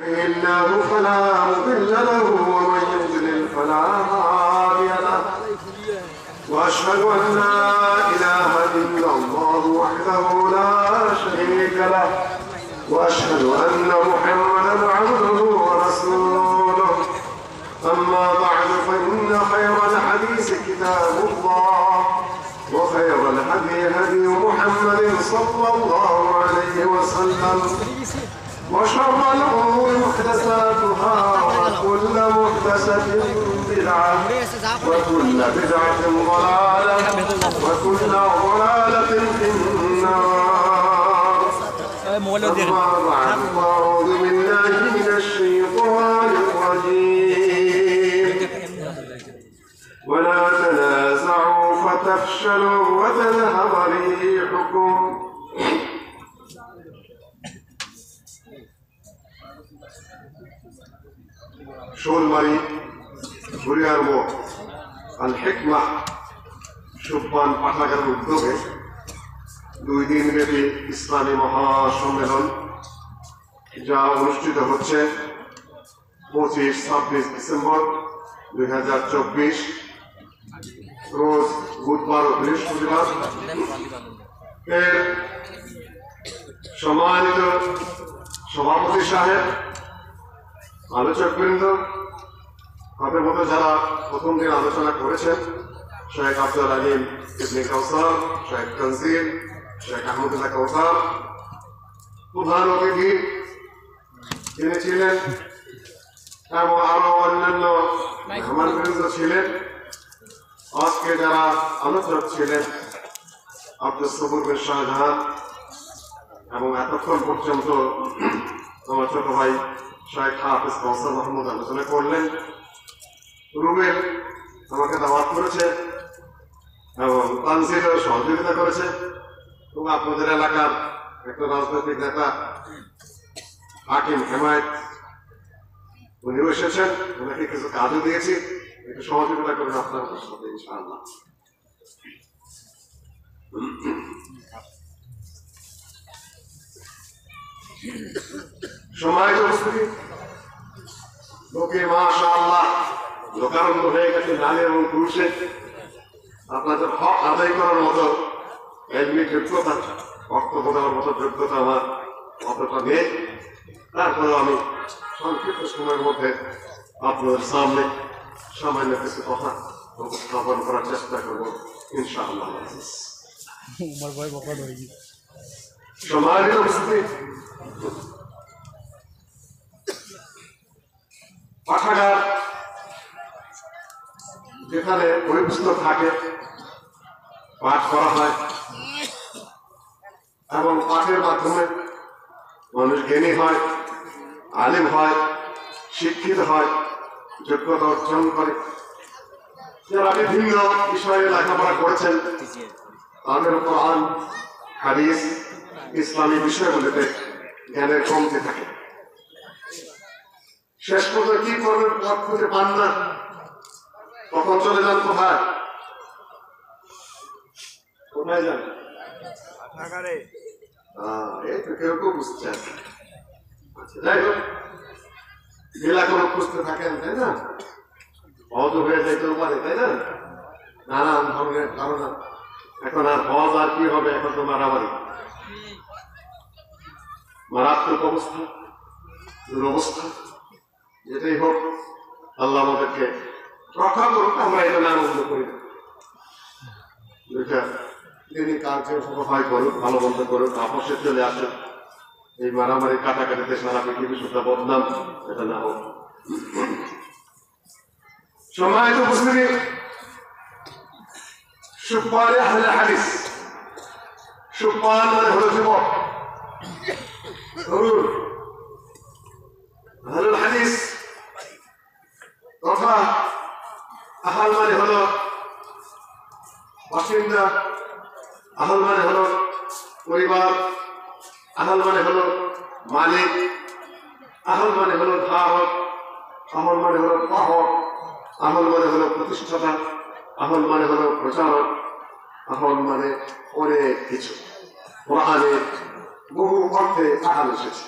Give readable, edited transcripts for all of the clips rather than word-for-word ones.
الله فلا مضل له ومن يضلل فلا هادي له واشهد ان لا اله الا الله وحده لا شريك له واشهد ان محمدا عبده ورسوله اما بعد فان خير الحديث كتاب الله وخير الهدي هدي محمد صلى الله عليه وسلم وشر الأمور محدثاتها وكل محدثة بدعة وكل بدعة ضلالة وكل ضلالة في النار. أما بعد فأعوذ بالله من الشيطان الرجيم ولا تنازعوا فتفشلوا وتذهب ريحكم শোলমারি ঘুরিয়ার মোড় আল হিকমা সুবহান পাঠাগারের উদ্যোগে 2 দিন ব্যাপী ইসলামী মহাসম্মেলন যা অনুষ্ঠিত হচ্ছে 25-26 ডিসেম্বর 2024 রোজ বুধবার ও বৃহস্পতিবার এর সম্মানিত সভাপতি সাহেব, আলোচকবৃন্দ, তাদের মধ্যে যারা প্রথম দিন আলোচনা করেছেন শেখ আব্দুল আলিম ইবনে কাউসার, শেখ তানজিল, শেখ আহমদুল্লাহ কাউসার, প্রধান অতিথি যিনি ছিলেন এবং আরো অন্যান্য মেহমানবৃন্দ ছিলেন, আজকে যারা আলোচক ছিলেন আব্দুল সবুর বিন শাহজাহান এবং এতক্ষণ পর্যন্ত আমার ছোট ভাই শেখ হাফিজ কাউসার মাহমুদ আলোচনা করলেন, রুবেল আমাকে দাওয়াত করেছে এবং তানজিলও সহযোগিতা করেছে এবং আপনাদের এলাকার একটা রাজনৈতিক নেতা হাকিম হেমায়েত উনিও এসেছেন, ওনাকে কিছু কাজও দিয়েছি, একটু সহযোগিতা করবেন আপনাদের সাথে ইনশাআল্লাহ। সম্মানিত উপস্থিতি, লোকে মাশাআল্লাহ লোকারণ্য হয়ে গেছে নারী এবং পুরুষের। আপনাদের হক আদায় করার মতো এমনি যোগ্যতা, বক্তব্য দেওয়ার মতো যোগ্যতা আমার অতটা নেই। তারপরেও আমি সংক্ষিপ্ত সময়ের মধ্যে আপনাদের সামনে সামান্য কিছু কথা উপস্থাপন করার চেষ্টা করব ইনশাআল্লাহ। সম্মানিত উপস্থিতি, পাঠাগার যেখানে বই পুস্তক থাকে, পাঠ করা হয় এবং পাঠের মাধ্যমে মানুষ জ্ঞানী হয়, আলিম হয়, শিক্ষিত হয়, যোগ্যতা অর্জন করে। যারা বিভিন্ন বিষয়ে লেখাপড়া করেছেন তাদের কোরআন, হাদিস, ইসলামী বিষয়গুলিতে জ্ঞানের কমতি থাকে। শেষ পর্যন্ত কি করবেন পথ খুঁজে পান না, তখন চলে যান কোথায়? কোথায় যান? কেউ কেউ বুঝছে। যাই হোক, জেলা কোনো খুঁজতে থাকেন, তাই না? হজ হয়ে যেতেও পারে, তাই না? নানান ধরনের ধারণা। এখন আর হজ আর কি হবে, এখন তো মারামারি, মারাত্মক অবস্থা, দুরবস্থা। যেটাই হোক, আল্লাহ আমাদেরকে রক্ষা করুক, আমরা এটা না আনন্দ করি। তিনি কাজকে সহায় করুক, ভালো মন্দ করুক, আপসে চলে আসুক। এই মারামারি কাটাকাটিতে সারা পৃথিবী শুদ্ধ বদনাম, এটা না হোক। সম্মানিত উপস্থিতি, সুব্বানে আহলে হাদিস, সুব্বান মানে হলো যুবক, আহলুল হাদিস তথা আহল মানে হলো বাসিন্দা, আহল মানে হলো পরিবার, আহল মানে হলো মালিক, আহল মানে হলো ধারক, আহল মানে হলো বাহক, আহল মানে হলো প্রতিষ্ঠাতা, আহল মানে হলো প্রচারক, আহল মানে অনেক কিছু। কোরআনে বহু অর্থে আহল এসেছে।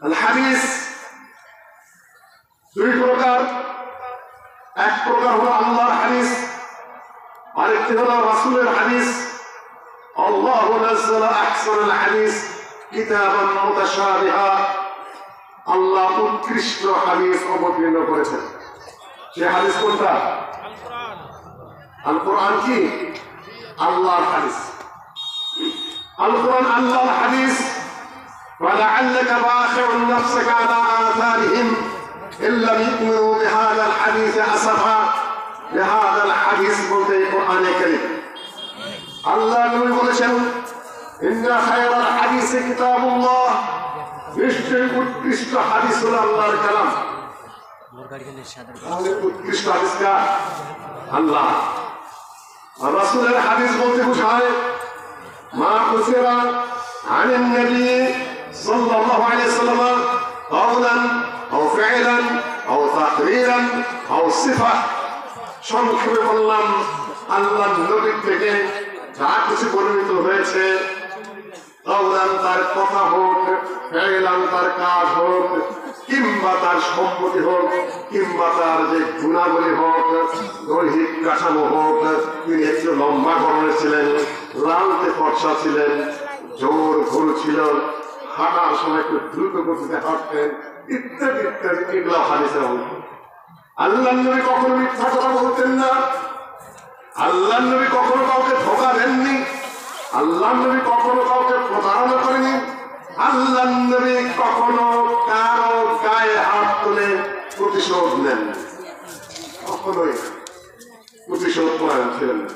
আল হাদিস দুই প্রকার, এক প্রকার হলো আল্লাহর হাদিস, আরেকটি হলো রাসূলের হাদিস। আল্লাহু নাযালা আহসানাল হাদিস কিতাবান মুতাশাবিহা, আল্লাহ উৎকৃষ্ট হাদিস অবতীর্ণ করেছেন। সে হাদিস কোনটা? আল কোরআন। কি? আল্লাহর হাদিস। আল কোরআন আল্লাহর হাদিস। فلعلك باخع نفسك على آثارهم إن لم يؤمنوا بهذا الحديث أسفا بهذا الحديث বলতে কোরআনে কারীম আল্লাহ নবী বলেছেন ইন্না খায়রাল হাদিসি কিতাবুল্লাহ, নিশ্চয়ই উৎকৃষ্ট হাদিস হলো আল্লাহর কালাম। উৎকৃষ্ট হাদিস কার? আল্লাহ। আর রাসূলের হাদিস বলতে বোঝায় মা কুসিরা আনিন নবী সাল্লাল্লাহু আলাইহি ওয়াসাল্লাম قولا أو فعلا أو تقريرا أو صفة। সংক্ষেপে বললাম আল্লাহর নবী থেকে যা কিছু বর্ণিত হয়েছে, কওলান তার কথা হোক, ফি'লান তার কাজ হোক, কিংবা তার সম্পত্তি হোক, কিংবা তার যে গুণাবলী হোক, দৈহিক কাঠামো হোক, তিনি একটু লম্বা গড়নের ছিলেন, লালতে ফর্সা ছিলেন, জোর ভুল ছিল, হাঁটার সময় একটু দ্রুত গতিতে হাঁটতেন, ইত্যাদি ইত্যাদি, এগুলো হাদিসের অংশ। আল্লাহর নবী কখনো মিথ্যা কথা বলতেন না, আল্লাহর নবী কখনো কাউকে ধোঁকা দেননি, আল্লাহর নবী কখনো কাউকে প্রতারণা করেনি, আল্লাহর নবী কখনো কারো গায়ে হাত তুলে প্রতিশোধ নেন, কখনোই প্রতিশোধ পরায়ণ ছিলেন না।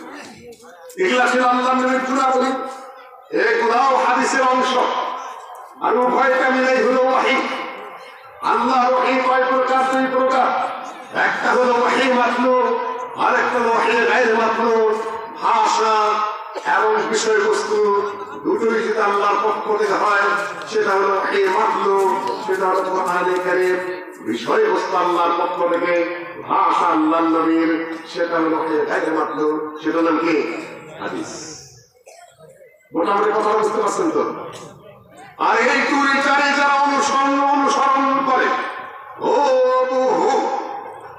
এগুলা ছিল আল্লাহর নবীর গুণাবলী, এগুলাও হাদিসের অংশ। আর উভয়টা মিলেই হলো ওয়াহী। আল্লাহর ওয়াহী কয় প্রকার? দুই প্রকার। একটা হলো ওয়াহী মাতলুব, আরেকটা হলো ওয়াহী গায়রে মাতলুব। ভাষা এবং বিষয়বস্তু দুটোই যদি আল্লাহর পক্ষ থেকে হয় সেটা হলো ওয়াহী মাতলুব, সেটা হলো কোরআনে কারীম। বিষয়বস্তু আল্লাহর পক্ষ থেকে, ভাষা আল্লাহর নবীর, সেটা হলো ওয়াহী গায়রে মাতলুব, সেটা নাম কি? হাদিস। মোটামুটি কথা বুঝতে পারছেন তো? আর এই তরিকারে যারা অনুসরণ করে, ও বহু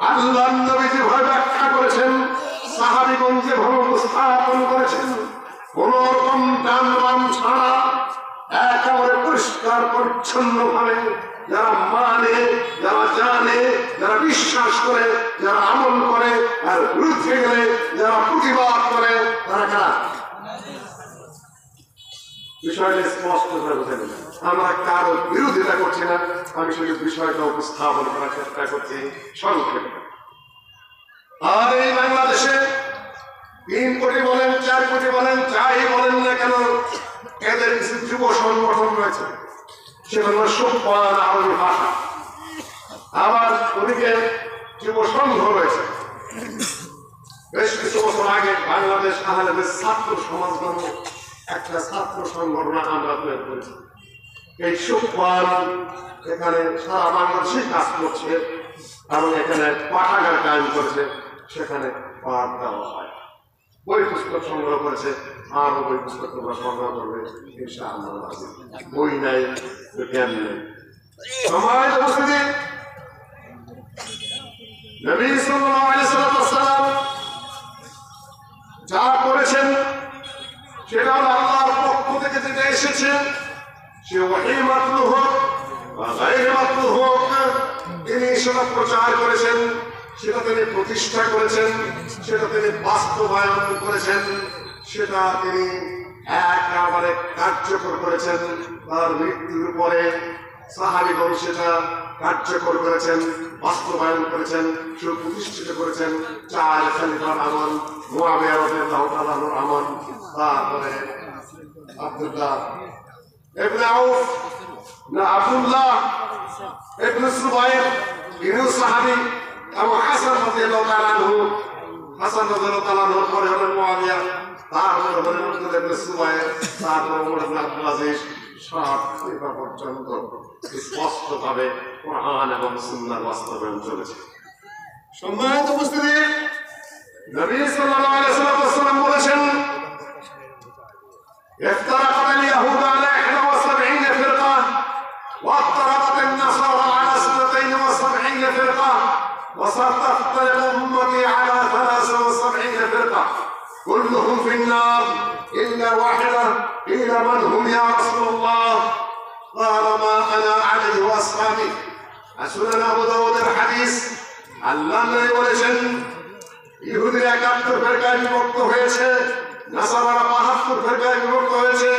আল্লাহর নবী যেভাবে ব্যাখ্যা করেছেন, সাহাবীগণ যেভাবে উপস্থাপন করেছেন, কোন রকম ডান বাম ছাড়া একেবারে পরিষ্কার পরিচ্ছন্ন ভাবে যারা মানে, যারা জানে, যারা বিশ্বাস করে, যারা আমল করে, আর বিরুদ্ধে গেলে যারা প্রতিবাদ করে, তারা কারা? বিষয়টা স্পষ্ট করে বোঝা গেল। আমরা কারো বিরোধিতা করছি না, আমি শুধু বিষয়টা উপস্থাপন করার চেষ্টা করছি সংক্ষেপে। আর এই বাংলাদেশে 3 কোটি বলেন, 4 কোটি বলেন, যাই বলেন না কেন, এদের কিছু যুব সংগঠন রয়েছে, সেটা হলো সোপান আরবি ভাষা। আবার ওদিকে যুব সংঘ রয়েছে। বেশ কিছু বছর আগে বাংলাদেশ আহলেদের ছাত্র সমাজ নামে একটা ছাত্র সংগঠন আমরা তৈরি করেছি। এই সোপান এখানে সারা বাংলাদেশে কাজ করছে এবং এখানে পাঠাগার কায়েম করেছে, সেখানে পাঠ দেওয়া হয়, বই পুস্তক সংগ্রহ করেছে, আরো বই পুস্তক তোমরা সংগ্রহ করবে ইনশাআল্লাহ। বই নাই তো জ্ঞান নেই। সমাজ উপস্থিতি, নবী সাল্লাল্লাহু আলাইহি ওয়াসাল্লাম যা করেছেন সেটা আল্লাহর পক্ষ থেকে যেটা এসেছে, সে ওয়াহী মাতলু হোক বা গায়রে মাতলু হোক, তিনি সেটা প্রচার করেছেন, সেটা তিনি প্রতিষ্ঠা করেছেন, সেটা তিনি বাস্তবায়ন করেছেন, সেটা তিনি একেবারে কার্যকর করেছেন। তার মৃত্যুর পরে সাহাবীগণ সেটা কার্যকর করেছেন, বাস্তবায়ন করেছেন, সুপ্রতিষ্ঠিত করেছেন। 4 খলিফার আমল, মুআবিয়া রাদিয়াল্লাহু তাআলা আনহুর আমল, তারপরে আব্দুল্লাহ ইবনে আউফ না আব্দুল্লাহ ইবনে সুবাইর ইনি সাহাবী, এবং হাসান রাদিয়াল্লাহু তাআলা আনহু, হাসান রাদিয়াল্লাহু তাআলা আনহুর পরে হলেন মুআবিয়া, তারপরে হলেন আব্দুল্লাহ ইবনে সুবাইর, তারপরে ওমর ইবনে আব্দুল আজিজ। 7 খলিফা পর্যন্ত স্পষ্টভাবে কোরআন এবং সুন্নাহর বাস্তবায়ন চলেছে। সম্মানিত উপস্থিতি, নবী সাল্লাল্লাহু আলাইহি ওয়াসাল্লাম বলেছেন, ইফতারাকাত আল-ইয়াহুদ আলা 71 ফিরকা وافترقت النصارى على 72 فرقة وستفترق أمتي على 73 فرقة كلهم في النار إلا واحدة قيل من هم يا رسول الله قال ما أنا عليه وأصحابي সুনান আবু দাউদের হাদিস আল্লাহ নবী বলেছেন ইহুদিরা 71 ফেরকায় বিভক্ত হয়েছে নাসারারা 72 ফেরকায় বিভক্ত হয়েছে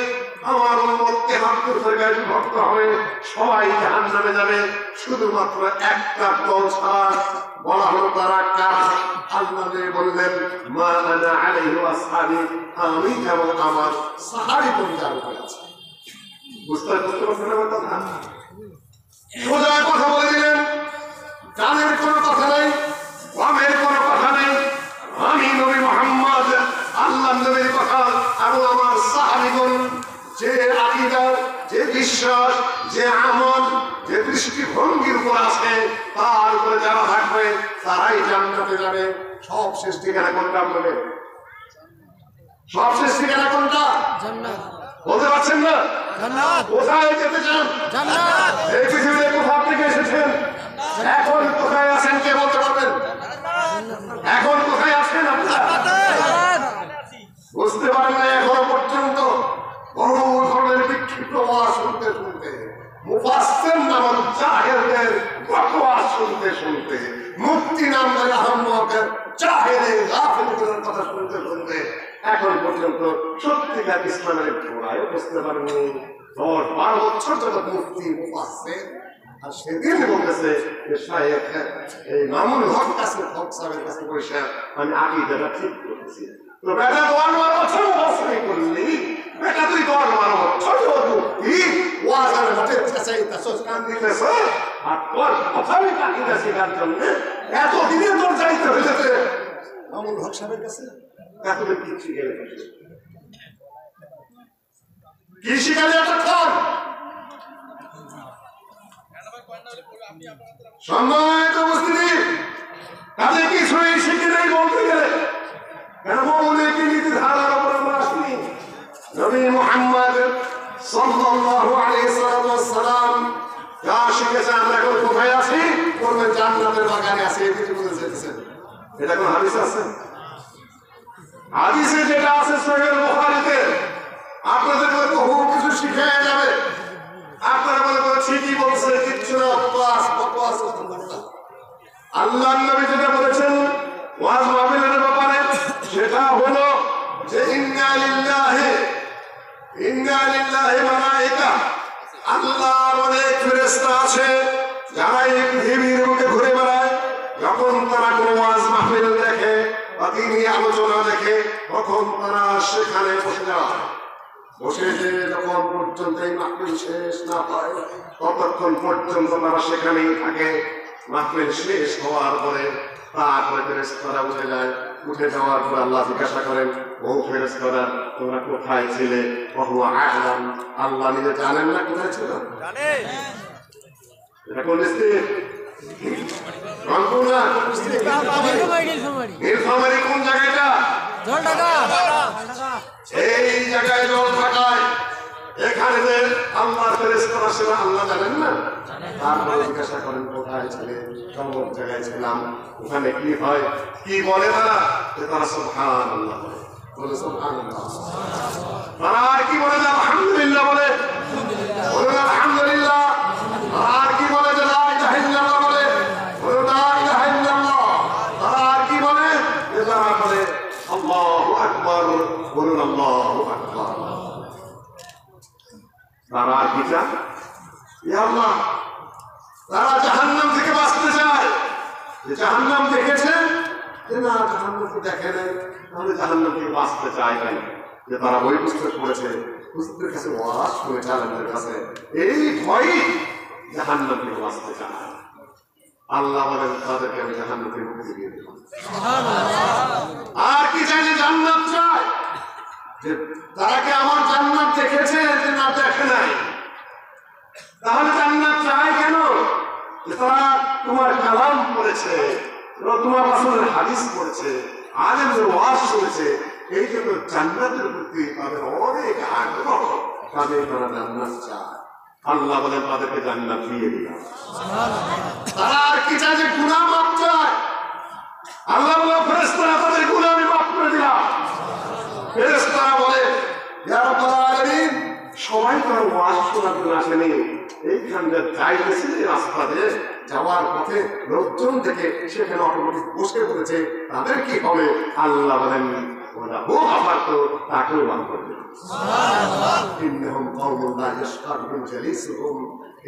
আমার উম্মত 73 ফেরকায় বিভক্ত হবে সবাই জাহান্নামে যাবে শুধুমাত্র একটা দল ছাড়া বলা হলো তারা কারা আল্লাহ নবী বললেন মা আনা আলাইহি ওয়া আসহাবি আমি যেমন আমার সাহাবীগণ যারা আছে বুঝতে পারছেন আমার কথা সোজা কথা বলে দিলেন কানের কোনো কথা নেই বামের কোনো কথা নেই আমি নবী মুহাম্মদ আল্লাহ নবীর কথা এবং আমার সাহাবীগণ যে আকীদা যে বিশ্বাস যে আমল যে দৃষ্টিভঙ্গির উপর আছে তার উপরে যারা থাকবে তারাই জান্নাতে যাবে সব শেষ ঠিকানা কোনটা আপনাদের সব শেষ ঠিকানা কোনটা জান্নাত বলতে পারছেন না জান্নাত কোথায় যেতে চান জান্নাত এই পৃথিবীতে কোথা থেকে এসেছেন এখন কোথায় আছেন কে বলতে পারবেন এখন কোথায় আছেন আপনারা বুঝতে পারেন না এখনো পর্যন্ত বহু ধরনের বিক্ষিপ্ত ওয়াজ শুনতে শুনতে মুফাসসির নামক জাহেলদের ওয়াজ শুনতে শুনতে মুফতি নামের আহম্মকের জাহেলে গাফিলদের কথা শুনতে শুনতে এখন পর্যন্ত সত্যিকার ইসলামের গোড়ায় বুঝতে পারেনি 10-12 বছর যাবত মুফতি মুফাসসির আর সেদিন বলতেছে যে শায়েখ এই মামুনুল হক সাহেবের কাছে বসে আমি আকীদাটা ঠিক করতেছি তো বেটা 12 বছর মুফাসসির করলি বেটা তুই 12 বছর কি ওয়াজের মধ্যে চাইতা সস্কান দিতেছ আর তোর কথাই আকীদা শেখার জন্য এত দিনে তোর চাইতে হইতেছে মামুনুল হক সাহেবের কাছে এতদিন কি শিখে গেছে কি শিখালে এতক্ষণ সম্মানিত উপস্থিতি তাদের কিছুই শিখে নেই বলতে গেলে কেন বলে কি নীতি ধারার উপর আমরা আসিনি নবী মুহাম্মদ সাল্লাল্লাহু আলাইহি ওয়াসাল্লাম যা শিখেছে আমরা এখন কোথায় আছি বলবেন জান্নাতের বাগানে আছি এই কিছু বলে যেতেছেন এটা কোন হাদিস আছে হাদিসে যেটা আছে সহিহ বুখারীতে আপনাদের বহু কিছু শিখায়া যাবে আপনারা বলে ঠিকই বলছে কিচ্ছু না বকওয়াস আল্লাহ নবী যেটা বলেছেন ওয়াজ মাহফিলের ব্যাপারে সেটা হলো যে ইন্না লিল্লাহি মালায়েকা আল্লাহর অনেক ফেরেশতা আছে যারা এই পৃথিবীর বুকে ঘুরে বেড়ায় যখন তারা কোনো ওয়াজ মাহফিল দেখে বা দিনী আলোচনা দেখে তখন তারা সেখানে বসে যায় বসে যে যখন পর্যন্ত এই মাহফিল শেষ না হয় ততক্ষণ পর্যন্ত তারা সেখানেই থাকে মাহফিল শেষ হওয়ার পরে তারপরে ফেরেশতারা উঠে যায় উঠে যাওয়ার পর আল্লাহ জিজ্ঞাসা করেন ও ফেরেশতারা তোমরা কোথায় ছিলে ওয়া আ'লাম আল্লাহ নিজে জানেন না কোথায় ছিল জানেন এটা কোন স্টেট রংপুরা কোন স্টেট নীলফামারী কোন জায়গাটা জলঢাকা এই জায়গায় জলঢাকায় এখানে যে আল্লাহর ফেরেশতারা ছিল আল্লাহ জানেন না তারপর জিজ্ঞাসা করেন কোথায় ছিলে কোন জায়গায় ছিলাম ওখানে কি হয় কি বলে তারা সুবহানাল্লাহ বলে সুবহানাল্লাহ তারা আর কি বলে আলহামদুলিল্লাহ বলে আলহামদুলিল্লাহ আর কি বলে লা ইলাহা ইল্লাল্লাহ বলে লা ইলাহা ইল্লাল্লাহ তারা আর কি বলে তারা বলে আল্লাহু আকবার বলুন আল্লাহু আকবার তারা আর কি চায় ইয়া আল্লাহ তারা জাহান্নাম থেকে বাঁচতে চায় যে জাহান্নাম দেখেছেন যে না জাহান্নামকে দেখে নাই তাহলে জাহান্নাম থেকে বাঁচতে চায় নাই যে তারা বই পুস্তক পড়েছে পুস্তকের কাছে ওয়াজ শুনে জাহান্নামের কাছে এই ভয়ই জাহান্নাম থেকে বাঁচতে চায় আল্লাহ বলেন তাদেরকে আমি জাহান্নাম থেকে মুক্তি দিয়ে দিলাম আর কি চাই যে জান্নাত চায় যে তারা কি আমার জান্নাত দেখেছে যে না দেখে নাই তাহলে জান্নাত চায় কেন তারা তোমার কালাম পড়েছে তোমার রাসূলের হাদিস পড়েছে আলেমদের ওয়াজ শুনেছে এই জন্য জান্নাতের প্রতি তাদের অনেক আগ্রহ তাদের তারা জান্নাত চায় আল্লাহ বলেন তাদেরকে জান্নাত দিয়ে দিলাম। তারা আর কি চায় যে গুনাহ মাফ চায়? আল্লাহ বলে ফেরেশতারা তাদের গুনাহ আমি মাফ করে দিলাম। ফেরেশতারা বলে ইয়া রাব্বাল আলামিন, সবাই তো আর ওয়াজ শোনার জন্য আসেনি, এইখানটা যাইতেছে রাস্তা দিয়ে যাওয়ার পথে লোকজন থেকে সেখানে অটোমেটিক বসে পড়েছে, তাদের কি হবে? আল্লাহ বলেন ওরা ও আবার তো তাকেও মান করবে। ইন্নাহুম কওমুন লা ইয়াশকারুন জালিসুহুম,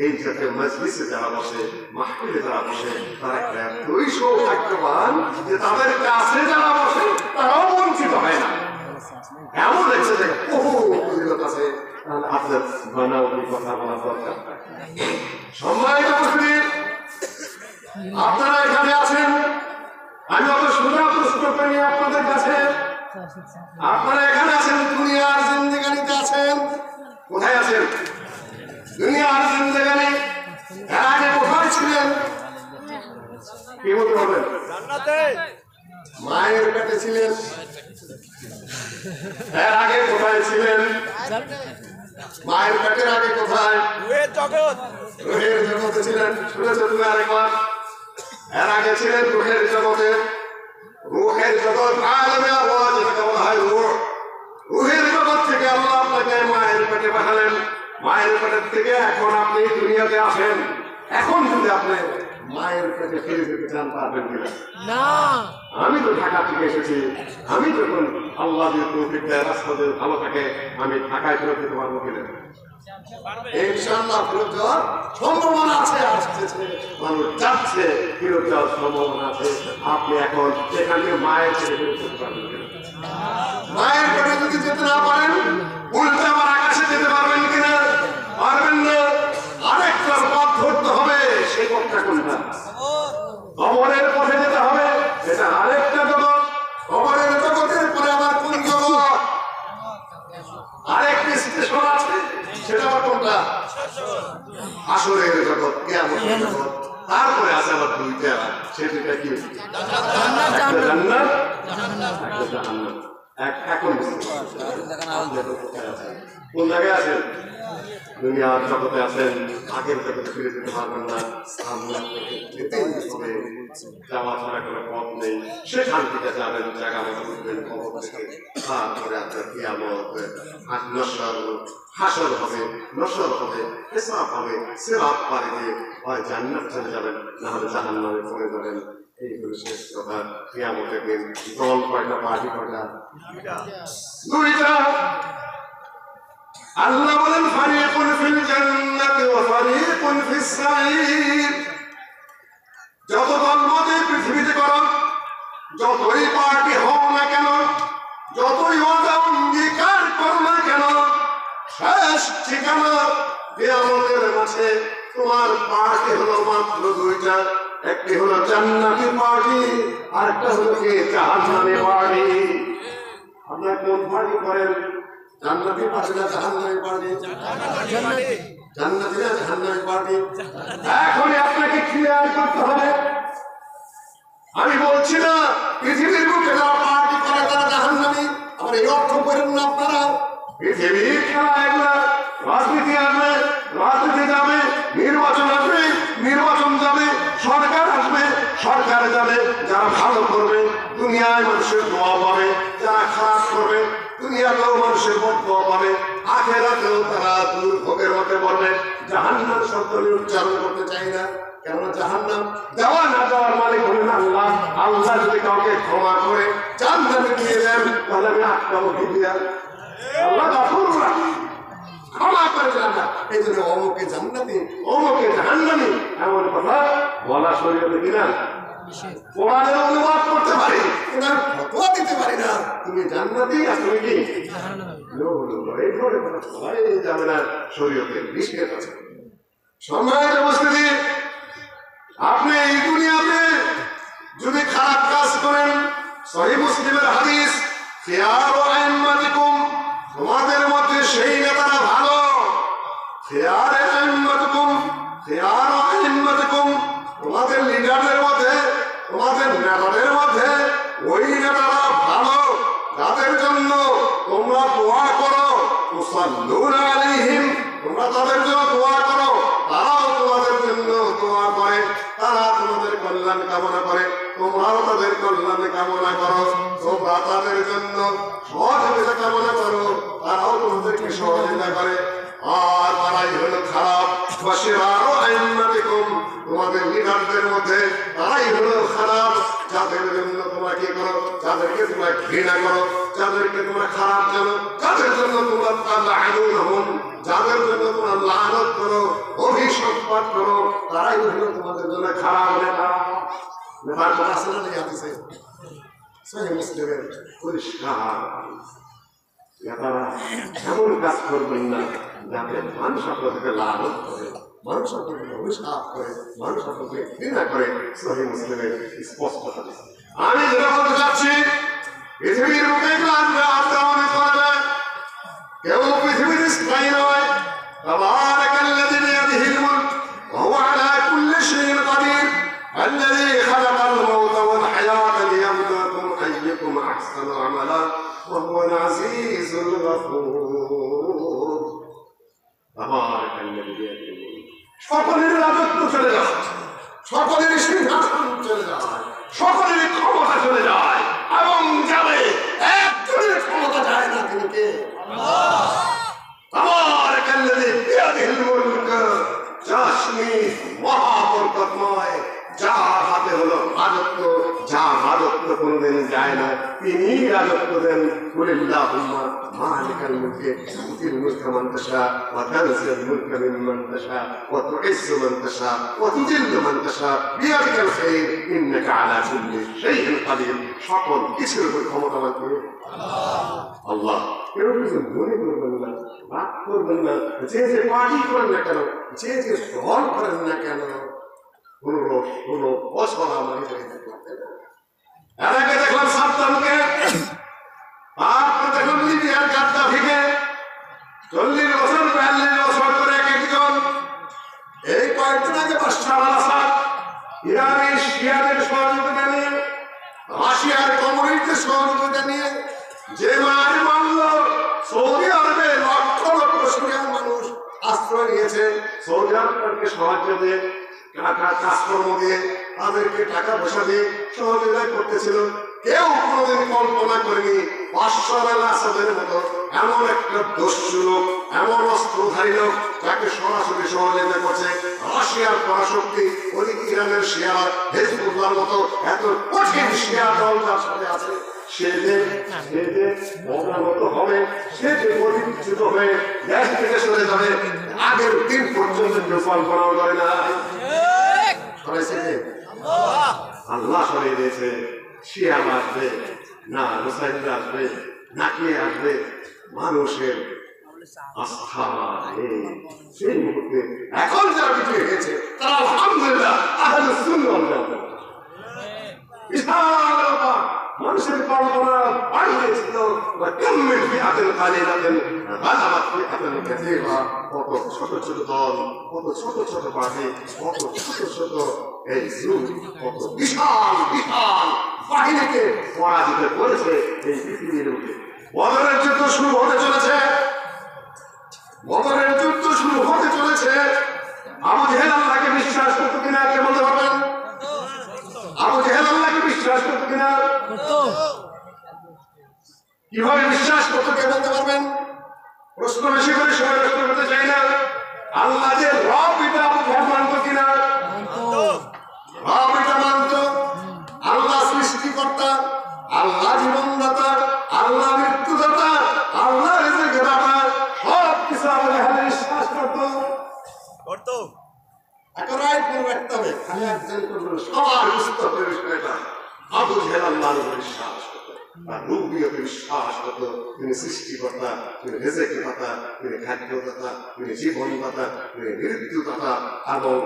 এই জাতীয় মজলিসে যারা বসে, মাহফিলে যারা বসে, তারা এতই সৌভাগ্যবান যে তাদের কাছে যারা বসে তারাও বঞ্চিত হয় না। এমন দেখছে যে ফজিলত আছে, তাহলে আপনার বানাওয়ালি কথা বলার দরকার। সম্মানিত উপস্থিতি, আপনারা এখানে আছেন, আমি অত সোজা প্রশ্ন করি আপনাদের কাছে। আপনারা এখানে আছেন, দুনিয়ার জিন্দেগানিতে আছেন। কোথায় আছেন? দুনিয়ার জিন্দেগানি। এর আগে কোথায় ছিলেন? কি বলতে পারবেন? মায়ের পেটে ছিলেন। এর আগে কোথায় ছিলেন? মায়ের পেটের আগে কোথায়? রুহের জগতে ছিলেন। শুনেছো তুমি আরেকবার? এর আগে ছিলেন রুহের জগতে। রুহের জগৎ আলমে আওয়াজ, এটাকে বলা হয় রূহ। রুহের জগৎ থেকে আল্লাহ আপনাকে মায়ের পেটে পাঠালেন। মায়ের পেটের থেকে এখন আপনি দুনিয়াতে আসেন। এখন যদি আপনি মায়ের পেটে ফিরে যেতে চান, পারবেন কিনা? না। আমি তো ঢাকা থেকে এসেছি, আমি যখন আল্লাহ দিয়ে তৌফিক দেয়, রাস্তা দিয়ে ভালো থাকে, আমি ঢাকায় ফেরত যেতে পারবো কিনা? ইনশাআল্লাহ ফেরত যাওয়ার সম্ভাবনা আছে। আসতেছে, মানুষ যাচ্ছে, ফেরত যাওয়ার সম্ভাবনা আছে। আপনি এখন সেখান থেকে মায়ের পেটে ফেরত যেতে পারবেন কিনা? মায়ের পেটে যদি যেতে না পারেন, উল্টে আবার আকাশে যেতে পারবেন কিনা? পারবেন না। আরেকটা পথ ধরতে হবে। সেই পথটা কোনটা? কবরের পথে যেতে হবে। এটা আরেকটা জগৎ। কবরের জগতের পরে আবার কোন জগৎ? আরেকটি স্টেশন আছে, সেটা আবার কোনটা? হাসরের জগৎ, কিয়ামতের জগৎ। তারপরে আছে আবার দুইটা। সেই দুইটা কি? একটা জান্নাত, একটা জাহান্নাম। এখন কোন জায়গায় আছেন? দুনিয়ার জগতে আছেন, আগের জগতে ফিরে যেতে পারবেন না। সামনে যেতেই হবে, যাওয়া ছাড়া কোনো পথ নেই। সেখান থেকে যাবেন, জায়গা মতো উঠবেন কবর থেকে। তারপরে আপনার কিয়ামত, হাসর হবে, নসর হবে, হিসাব হবে। সিরাত পার দিয়ে হয় জান্নাত চলে যাবেন, না হলে জাহান্নামে পড়ে যাবেন। এইগুলো শেষ কথা। কিয়ামতের দিন দল কয়টা, পার্টি কয়টা? দুইটা। আল্লাহ বলেন ফারিকুন ফিল জান্নাতি ওয়া ফারিকুন ফিস সাঈর। যত দল মতে পৃথিবীতে করো, যতই পার্টি হও না কেন, যতই ওয়াদা অঙ্গীকার করো না কেন, শেষ ঠিকানা কিয়ামতের মাঠে। তোমার পার্টি হলো মাত্র দুইটা। একটি হলো জান্নাতি পার্টি, আর একটা হলো কি জাহান্নামী পার্টি। আপনারা কোন পার্টি করেন? জান্নাতি পার্টি না জাহান্নামী পার্টি? জান্নাতি না জাহান্নামী পার্টি? এখনই আপনাকে ক্লিয়ার করতে হবে। আমি বলছি না পৃথিবীর বুকে যারা পার্টি করে তারা জাহান্নামী, আবার এই অর্থ করেন না আপনারা। পৃথিবীর খেলা এগুলা। রাজনীতি আসবে, রাজনীতি যাবে, নির্বাচন আসবে, নির্বাচন যাবে, সরকার আসবে, সরকার যাবে। যারা ভালো করবে দুনিয়ায় মানুষের দোয়া পাবে, যারা খারাপ করবে দুনিয়াতেও মানুষের বদদোয়া পাবে, আখিরাতেও তারা দুর্ভোগের মধ্যে পড়বে। জাহান্নাম শব্দ আমি উচ্চারণ করতে চাই না, কেননা জাহান্নাম যাওয়া না যাওয়ার মালিক হলেন আল্লাহ। আল্লাহ যদি কাউকে ক্ষমা করে জান্নাতে দিয়ে দেন, তাহলে আমি আটকাবো কি দিয়া? আল্লাহ গফুর রাহিম, ক্ষমা করে জান্নাত। এই জন্য অমুকে জান্নাতি, অমুকে জাহান্নামী এমন কথা বলা শরীয়তে কিনা? কোরআনের অনুবাদ করতে পারি, ফতোয়া দিতে পারি না। তুমি জান্নাতি আর তুমি কি জাহান্নামী? এই ধরনের কথা সবাই যাবে না, শরীয়তে নিষেধ আছে। সম্মানিত উপস্থিতি, আপনি এই দুনিয়াতে যদি খারাপ কাজ করেন, সহিহ মুসলিমের হাদিস, খিয়ারু আইম্মাতিকুম, তোমাদের মধ্যে সেই নেতারা ভালো। খিয়ারু আইম্মাতিকুম, খিয়ারু আইম্মাতিকুম, তোমাদের লিডারদের মধ্যে, তোমাদের নেতাদের মধ্যে ওই নেতারা ভালো যাদের জন্য তোমরা দোয়া করো। তুসাল্লুনা আলাইহিম, তোমরা তাদের জন্য দোয়া করো, তারাও তোমাদের জন্য দোয়া করে, তারা তোমাদের কল্যাণ কামনা করে, তোমরাও তাদের কল্যাণ কামনা করো। তোমরা তাদের জন্য সহযোগিতা কামনা করো, তারাও তোমাদেরকে সহযোগিতা করে। আর তারাই হলো খারাপ, তোমাদের লিডারদের মধ্যে তারাই হলো খারাপ, যাদের জন্য তোমরা কি করো, যাদেরকে তোমরা ঘৃণা করো, যাদেরকে তোমরা খারাপ জানো, যাদের জন্য তোমরা যাদের জন্য তোমরা লানত করো, অভিসম্পাদ করো, তারাই হলো তোমাদের জন্য খারাপ নেতা। নেতার কথা আসলে নেই হাদিসে, সহিহ মুসলিমের পরিষ্কার। নেতারা এমন কাজ করবেন না যাতে মানুষ আপনাদেরকে লানত করে, মানুষ আপনাদেরকে অভিশাপ করে, মানুষ আপনাদেরকে ঘৃণা করে। সহিহ মুসলিমের স্পষ্ট হাদিস। আমি যেটা বলতে চাচ্ছি, পৃথিবীর বুকে ক্লান্তি আক্রমণ করবে, কেউ পৃথিবীর স্থায়ী নয়। তাবারাকাল্লাযী বিয়াদিহিল মুলক ওয়া হুয়া আলা কুল্লি শাইইন কাদির আল্লাযী খালাকাল মাউতা ওয়াল হায়াতা লিয়াবলুয়াকুম আইয়ুকুম আহসানু আমালা ওয়া হুয়াল আজিজুল গফুর। তাবারাকাল্লাযী বিয়াদিহিল মুলক, সকলের রাজত্ব চলে যায়, সকলের সিংহাসন চলে যায়, সকলের ক্ষমতা চলে যায় এবং যাবে, একজনের ক্ষমতা যায় না। তিনি কে? আল্লাহ। তাবারাকাল্লাযী বিয়াদিহিল মুলক, যাসমি মহাবরকতময়, যার হাতে হলো রাজত্ব, যার রাজত্ব কোনদিন যায় না, তিনি রাজত্ব দেন। কুলিল্লাহুম্মা মালিকাল মুলকি তুতিল মুলকা মান তাশা ওয়া তানজিলুল মুলকা মিম্মান তাশা ওয়া তুইজ্জু মান তাশা ওয়া তুযিল্লু মান তাশা বিয়াদিকাল খায়র ইন্নাকা আলা কুল্লি শাইইন কাদির। সকল কিছুর উপর ক্ষমতাবান কে? আল্লাহ। আল্লাহ। কেউ কিছু মনে করবেন না, রাগ করবেন না, যে যে পার্টি করেন না কেন, যে যে দল করেন না কেন, কোনো অসরা মানে করতে না। এর আগে দেখলাম সাদ্দামকে, তারপর দেখলাম লিবিয়ার গাদ্দাফিকে, 40 বছর 42 বছর করে এক একজন। এই কয়েকদিন আগে বাশার আল আসাদ ইরানের শিয়াদের সহযোগিতা নিয়ে, রাশিয়ার কমিউনিস্টের সহযোগিতা নিয়ে যে মার মানল, সৌদি আরবে লক্ষ লক্ষ শিয়ার মানুষ আশ্রয় নিয়েছে। সৌদি আরবকে সাহায্য দিয়ে, কাজকর্ম দিয়ে, তাদেরকে টাকা পয়সা দিয়ে সহযোগিতা করতেছিল। কেউ কোনোদিন কল্পনা করেনি বাশার আল আসাদের মতো এমন একটা দস্যু লোক, এমন অস্ত্রধারী লোক, যাকে সরাসরি সহযোগিতা করছে রাশিয়ার পরাশক্তি, ওদিকে ইরানের শিয়া হিজবুল্লাহর মতো এত কঠিন শিয়া দল তার সাথে আছে। সে যে অবনত হবে, সে যে পরিচিত হয়ে দেশ থেকে সরে যাবে, আগের দিন পর্যন্ত কেউ কল্পনাও করে না। আল্লাহ সরিয়ে দিয়েছে। শিয়া আসবে না, মুসাইদ আসবে না, কে আসবে? মানুষের আস্থা সেই মুহূর্তে এখন যারা কিছু হয়েছে তারা আলহামদুলিল্লাহ আহলে সুন্নাহ ওয়াল জামাত। মানুষের কল্পনা বাড়িয়েছিল, কত ছোট ছোট দল, কত ছোট ছোট পার্টি, কত ছোট ছোট এই কত বিশাল বিশাল বাহিনীকে পরাজিত করেছে এই পৃথিবীর মধ্যে। বদরের যুদ্ধ শুরু হতে চলেছে, বদরের যুদ্ধ শুরু হতে চলেছে। আবু জেহেল আল্লাহকে বিশ্বাস করতো কিনা কে বলতে পারবেন? আবু জেহেল আল্লাহকে বিশ্বাস করতো কিনা? কিভাবে বিশ্বাস করতো কে বলতে পারবেন? প্রশ্ন বেশি করে সময় নষ্ট করতে চাই না। আল্লাহ যে রব, এটা আবু জেহেল মানতো কিনা? রব এটা মানতো। আল্লাহ সৃষ্টিকর্তা, আল্লাহ জীবনদাতা, আল্লাহ মৃত্যুদাতা, আল্লাহ রিজিক দাতা, সব কিছু আবু জেহেল বিশ্বাস করতো। একেবারে কোনো একটা হবে, খালি একজন করবেন, সবার উত্তর বিষয়টা আবু জেহেল আল্লাহর উপর বিশ্বাস করতো, তার রূবিয়তে বিশ্বাস করতো। তিনি সৃষ্টিকর্তা, তিনি রিজিক দাতা, তিনি খাদ্যদাতা, তিনি জীবনদাতা, তিনি মৃত্যুদাতা, এবং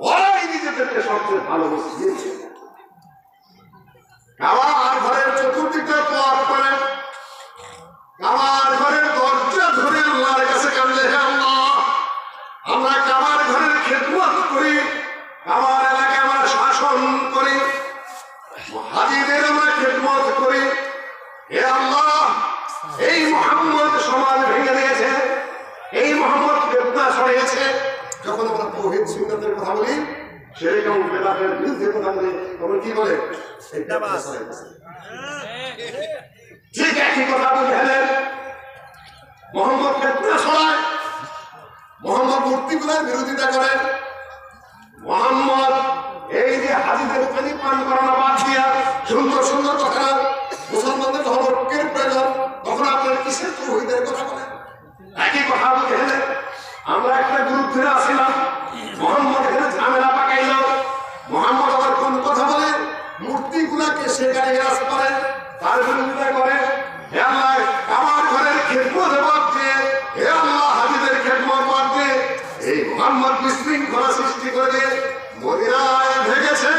ওরাই নিজেদেরকে সবচেয়ে ভালো মুসলিম। কাবার ঘরের চতুর্দিকটা পথ করে, কাবার ঘরের দরজা ধরে আল্লাহর কাছে কাঁদলে, হে আল্লাহ, আমরা কাবার ঘরের খেদমত করি, কাবার এলাকায় আমরা শাসন করি, হাজিদের আমরা খেদমত করি। হে আল্লাহ, এই মুহাম্মদ সমাজ ভেঙে দিয়েছে, এই মুহাম্মদ ফিতনা বলি, শিরক এবং বিদআতের বিরুদ্ধে কথা বলি, তখন কি বলে? ঠিক একই কথা আবু জাহেল মোহাম্মদ ফিতনা ছড়ায়, মোহাম্মদ মূর্তিগুলোর বিরোধিতা করে। মোহাম্মদ এই যে হাজিদের পানি পান করানো বাদ দিয়া সুন্দর সুন্দর কথা, মুসলমানদের যখন ঐক্যের প্রয়োজন তখন আপনার কিসের তৌহিদের কথা বলেন? একই কথা আবু জাহেল। আমরা একটা গ্রুপ ধরে আসছিলাম, মোহাম্মদ এখানে ঝামেলা পাকাইল। মোহাম্মদ আবার কোন কথা বলে? মূর্তিগুলাকে সেখানে গ্রাস করে, তার বিরোধিতা করে। হে আল্লাহ, আমার ঘরের খেদমত বাদ দিয়ে, হে আল্লাহ হাজিদের খেদমত বাদ দিয়ে এই মোহাম্মদ বিশৃঙ্খলা সৃষ্টি করে দিয়ে মদিনায় ভেগেছে।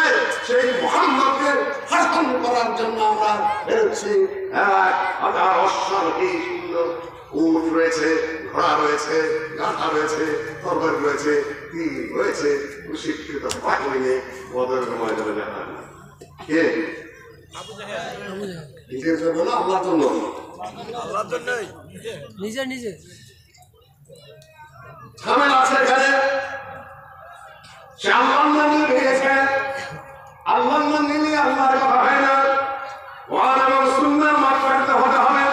সেই মোহাম্মদকে শাসন করার জন্য আমরা বেরোচ্ছি। 1000 অশ্বারোহী সুন্দর উট রয়েছে, ঘোড়া রয়েছে, গাধা রয়েছে, তরবারি রয়েছে, তীর রয়েছে, প্রশিক্ষিত বাহিনী বদরের ময়দানে দেখান। কে? নিজের জন্য না আল্লাহর জন্য? আল্লাহর জন্যই। নিজে ঝামেলা আছে এখানে। সে আল্লাহর নাম নিয়ে ভেঙেছে। আল্লাহর নাম নিয়ে আল্লাহর কথা হয় না। কোরআন এবং সুন্নাহর মাপকাঠিতে হতে হবে।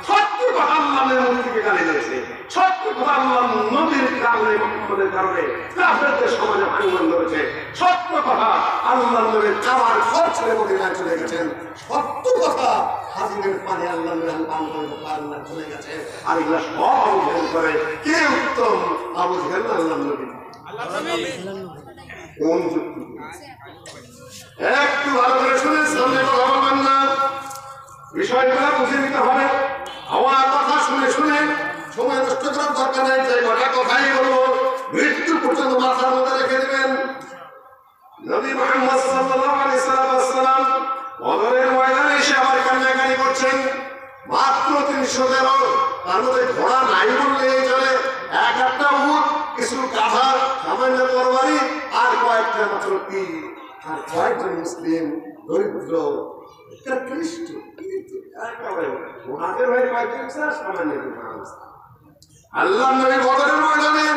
সত্য কথা আল্লাহর মূর্তিকে গালি দিয়েছে, সত্য কথা আল্লাহর নবীর কারণে, মুহাম্মদের কারণে কাফেরদের সমাজে ভাঙন ধরেছে। সত্য কথা আল্লাহর নবীর কাবার ঘর ছেড়ে মদিনায় চলে গেছেন। সত্য কথা হাজিদের পানি আল্লাহর নবী পান করে পান্না চলে গেছে। আর এগুলো সব আবু জাহেল করে। কে উত্তম? আবু জাহেল না আল্লাহর নবী? আল্লাহর নবী। কোন যুক্তি? একটু ভালো করে শুনে সামনে কথা বলবেন না, বিষয়গুলো বুঝে নিতে হবে। আমার কথা শুনে শুনে সময় নষ্ট করার দরকার নেই। যে কটা কথাই বলবো মৃত্যু পর্যন্ত মাথার মধ্যে রেখে দেবেন। নবী মুহাম্মদ সাল্লাল্লাহু আলাইহি ওয়াসাল্লাম বদরের ময়দানে এসে আবার কান্নাকাটি করছেন। মাত্র 313, তার মধ্যে ঘোড়া নাই বললেই চলে। একটা উট, কিছু গাধা, সামান্য তরবারি আর কয়েকটা মাত্র তীর, আর কয়েকজন মুসলিম দরিদ্র খ্রিস্ট ওনাদের ভাই কয়েকজন সামান্য। আল্লাহ নবী বদরের ময়দানে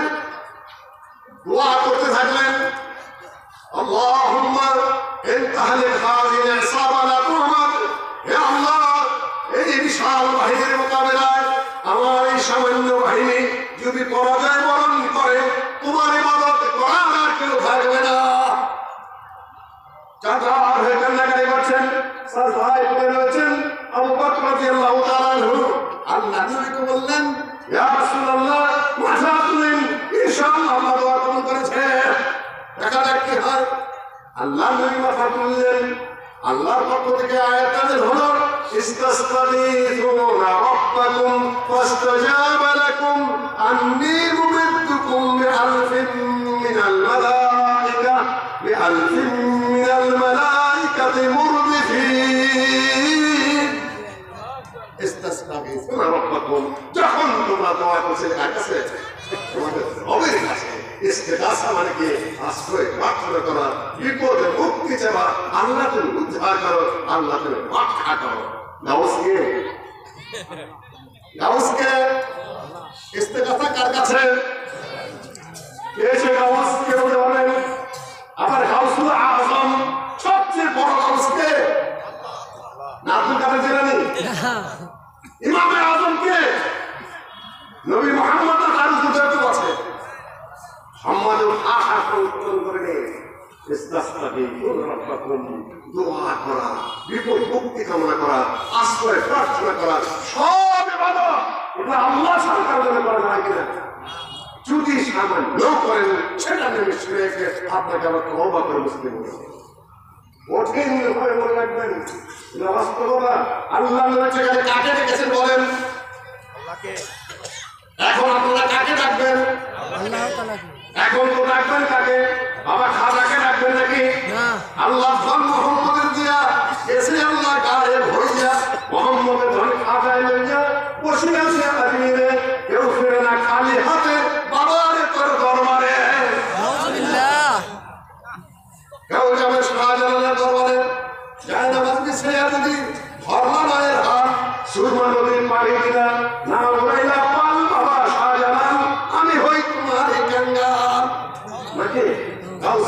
দোয়া করতে থাকলেন, আল্লাহুম্মা ইনতাহলিক হাযিহি ইসাবা লা তুহমাদ। হে আল্লাহ, এই বিশাল বাহিনীর মোকাবেলায় আমার এই সামান্য বাহিনী যদি পরাজয় বরণ করে, তোমার ইবাদত করার আর কেউ থাকবে না। চাচার হয়ে কান্নাকাটি করছেন, সাজদায় পড়ে রয়েছেন আবু বকর রাদিয়াল্লাহু তাআলা আনহু। আল্লাহ নবীকে বললেন, ইয়া রাসূলুল্লাহ, মাথা তুলেন, ইনশাআল্লাহ আল্লাহ দোয়া কবুল করেছে। দেখা যাক কি হয়। আল্লাহ নবী মাথা তুললেন। আল্লাহর পক্ষ থেকে আয়াত নাযিল হলো, ইস্তাসতাগীথুনা রাব্বাকুম ফাস্তাজাবা লাকুম আন্নী মুমিদ্দুকুম বিআলফিন মিনাল মালাইকাতি মুরদিফিন। ইস্তাসতাগীথুনা রাব্বাকুম, যখন তোমরা দোয়া করছিলে কার কাছে? তোমাদের রবের কাছে। ইস্তেগাসা মানে কি? আশ্রয় প্রার্থনা করা, বিপদে মুক্তি চাওয়া, আল্লাহ তুমি উদ্ধার করো, আল্লাহ তুমি রক্ষা করো। গাউসকে ইস্তেগাসা কার কাছে? এসে গাউসকে বলেন। আবার গাউসুল আযম, সবচেয়ে বড় গাউসকে না আব্দুল কাদের জিলানী? ইমামে আযমকে নবী মুহাম্মদ তার যুদ্ধ আছে সম্মানের আশা উত্তোলন করে নিয়ে দোয়া করা, বিপদ মুক্তি কামনা করা, আশ্রয় প্রার্থনা করা, সব ইবাদত এটা আল্লাহ ছাড়া কারো জন্য করা যায় কিনা? যদি সামান্য করেন সেটা নিয়ে আপনাকে আবার তওবা করে মুসলিম হতে হবে। কঠিন করে মনে রাখবেন, বাস্তবতা। আল্লাহ সেখানে কাকে ডেকেছেন বলেন? এখন আপনারা কাকে ডাকবেন? এখন তো ডাকবেন কাকে? বাবা খাজাকে ডাকবেন নাকি? আল্লাহ ধন মোহাম্মদের দিয়া এসে আল্লাহ গায়ে ভরিয়া মোহাম্মদের ধন খাজায় লইয়া বসে আছে আজমিরে, কেউ ফিরে না খালি হাতে বাবার তোর দরবারে। কেউ যাবে শাহজালালের দরবারে, যায় না বাজবি ছেড়ে যদি ধর্মা মায়ের হাত সুরমা নদীর পাড়ি দিলা না উড়াইলা পাল বাবা শাহজালাল, আমি হই তোমার এই গঙ্গা নাকি? গাউস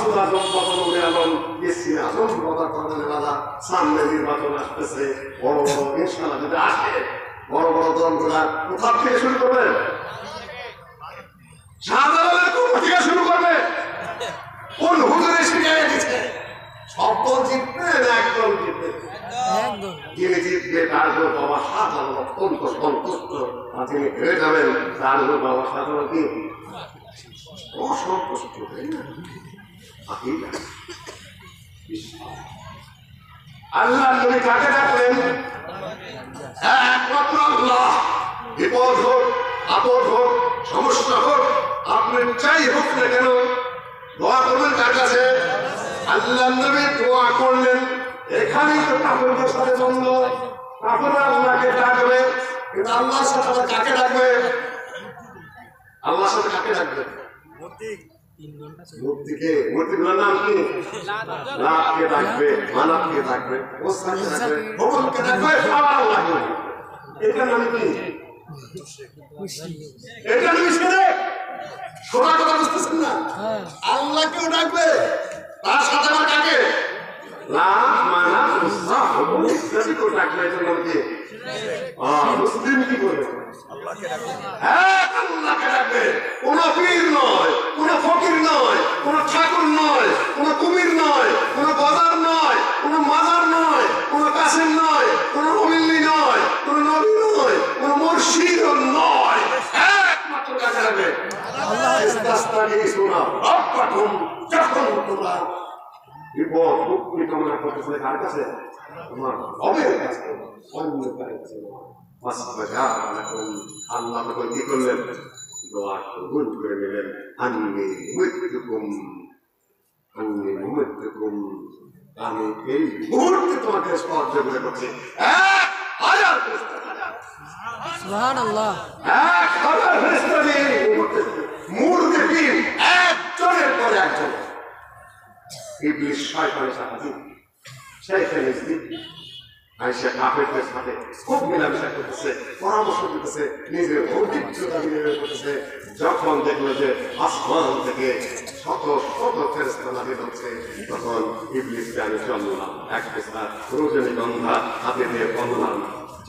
আলম ইসি আজম বাবা কর্মনেওয়ালা সামনে নির্বাচন আসতেছে বড় বড় ইনশাআল্লাহ যদি আসে বড় বড় দলগুলা কোথা থেকে শুরু করবে শাহজালালের কোথা থেকে শুরু করবে কোন হুজুরে শিখাইয়া দিচ্ছে সব দল জিতবে না একদল জিতবে যিনি জিতবে তার উপর বাবা শাহজালাল অত্যন্ত সন্তুষ্ট আর যিনি হেরে যাবেন তার উপর বাবা শাহজালাল কি অসন্তুষ্ট আল্লাহ নবী কাকে ডাকলেন একমাত্র আল্লাহ বিপদ হোক আপদ হোক সমস্যা হোক আপনার চাই হোক না কেন দোয়া করবেন কার কাছে আল্লাহ নবী দোয়া করলেন এখানেই তো কাফেরদের সাথে দ্বন্দ্ব কাফেররা আল্লাহকে ডাকবে কিন্তু আল্লাহর সাথে কাকে ডাকবে আল্লাহর সাথে কাকে ডাকবে মূর্তিকে মূর্তিগুলোর নাম কি লাতকে ডাকবে মানাতকে ডাকবে ওস্তাদকে ডাকবে ভগবানকে ডাকবে আবার আল্লাহকে ডাকবে এটা নাম কি এটা নাম শিরক শোনা কথা বুঝতেছেন না আল্লাহকেও ডাকবে তার সাথে আবার কাকে লাত মানাত উজ্জা হুবল ইত্যাদিকেও ডাকবে এটা নাম কি মুসলিম কি করবে আল্লাহকে ডাকবে কোন পীর নয় কোন ফকির নয় কোন ঠাকুর নয় কোন কুমির নয় কোন বাজার নয় কোন মাজার নয় কোন কাসেম নয় কোন অমিল্লি নয় কোন নবী নয় কোন মুর্শিদ নয় একমাত্র কাকে ডাকবে যখন তোমরা বিপদ মুক্তি কামনা করতেছে কার কাছে তোমার রবের কাছে অন্য কার কাছে আল্লাহ তখন কি করলেন দোয়া কবুল করে নিলেন আন্নি মুমিতুকুম আমি এই মুহূর্তে তোমাকে সাহায্য করে করছি 1000 সুবহানাল্লাহ 1000 ফেরেশতা দিয়ে মুহূর্তে তিন একজনের পরে একজন ইবলিস শয়তানের সাহায্য শয়তানের আয়েশা কাফেরদের সাথে খুব মেলামেশা করতেছে পরামর্শ দিতেছে নিজের ঐতিহ্যতা বিনিময় করতেছে যখন দেখলো যে আসমান থেকে শত শত ফেরেশতা নাযিল হচ্ছে তখন ইবলিসকে আমি চললাম এক পেশা রজনীগন্ধা হাতে নিয়ে বললাম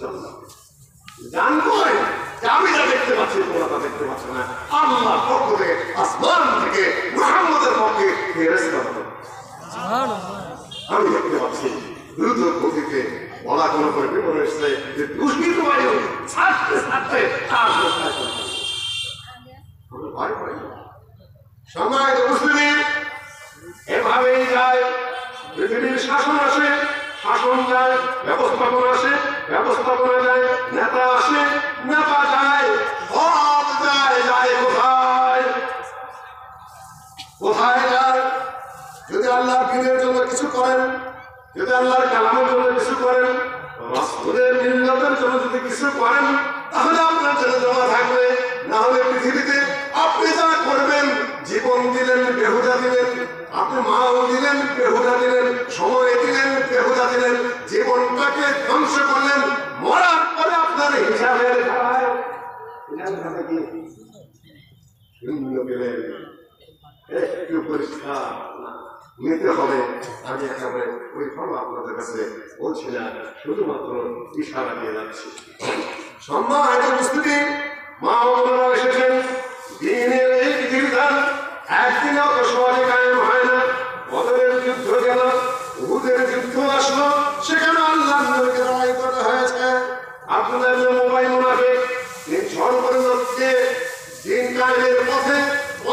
চললাম জানবো যে আমি যা দেখতে পাচ্ছি তোমরা তা দেখতে পাচ্ছ না আল্লাহ পক্ষ থেকে আসমান থেকে মুহাম্মদের পক্ষে ফেরেশতা আমি দেখতে পাচ্ছি দ্রুত গতিতে বলা কোনো করে বিপদ এসছে যে দুষ্কৃত বায়ু ছাড়তে ছাড়তে তার ভয় পাই সময় মুসলিম এভাবেই যায় পৃথিবীর শাসন আসে শাসন যায় ব্যবস্থাপনা আসে ব্যবস্থাপনা যায় নেতা আসে নেতা যায় সব যায় যায় কোথায় কোথায় যায় যদি আল্লাহর দ্বীনের জন্য কিছু করেন যদি আল্লাহর কালামের জন্য কিছু করেন রাসূলের মিল্লাতের জন্য যদি কিছু করেন তাহলে আপনার জন্য জমা থাকবে না হলে পৃথিবীতে আপনি যা করবেন জীবন দিলেন বেহুদা দিলেন আপনি মাও দিলেন বেহুদা দিলেন সময় দিলেন বেহুদা দিলেন জীবনটাকে ধ্বংস করলেন মরার পরে আপনার হিসাবের খায় কি শূন্য পেলেন একটু পরিষ্কার নিতে হবে আমি একেবারে ওই ফল আপনাদের কাছে বলছি না শুধুমাত্র ইশারা দিয়ে যাচ্ছি সম্মানিত উপস্থিতি মা বোনেরা এসেছেন দ্বীনের এই বিধিবিধান একদিনে অত সহজে কায়েম হয় না বদরের যুদ্ধ গেল উহুদের যুদ্ধ আসলো সেখানে আল্লাহর নবীকে লড়াই করতে হয়েছে আব্দুল্লাহ ইবনে উবাই মুনাফিক তিনি সর্বপরিণতিতে দ্বীন কায়েমের পথে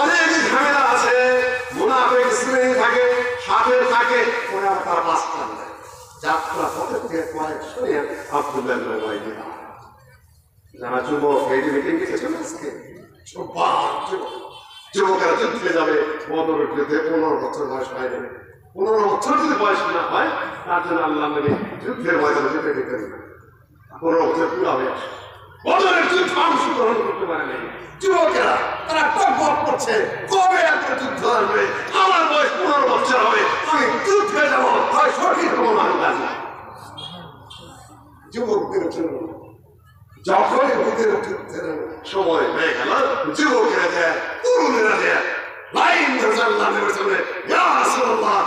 অনেক ঝামেলা আছে মুনাফিক শ্রেণী থাকে সাপের থাকে ওরা তার রাস্তা নেয় যাত্রা পথে থেকে কয়েকশো আব্দুল্লাহ ইবনে উবাই যারা যুবক এই যে মিটিং এসেছেন আজকে যুবকেরা যুদ্ধে যাবে বদরের যুদ্ধে 15 বছর বয়স পাইবে 15 বছর যদি বয়স না হয় তার জন্য আল্লাহ নবী যুদ্ধের ময়দানে যেতে দিতেন না 15 বছর পুরা হয়ে আসে বদরের যুদ্ধ অংশগ্রহণ করতে পারে নাই যুবকেরা তারা টক করছে কবে একটা যুদ্ধ আসবে আমার বয়স 15 বছর হবে আমি যুদ্ধে যাবো হয় সঠিক হবো না যুবকদের জন্য যখন যুদ্ধের সময় হয়ে গেল যুবকেরা যায় তরুণেরা যায় লাইন ধরে আল্লাহ নবীর সামনে ইয়া রাসূলুল্লাহ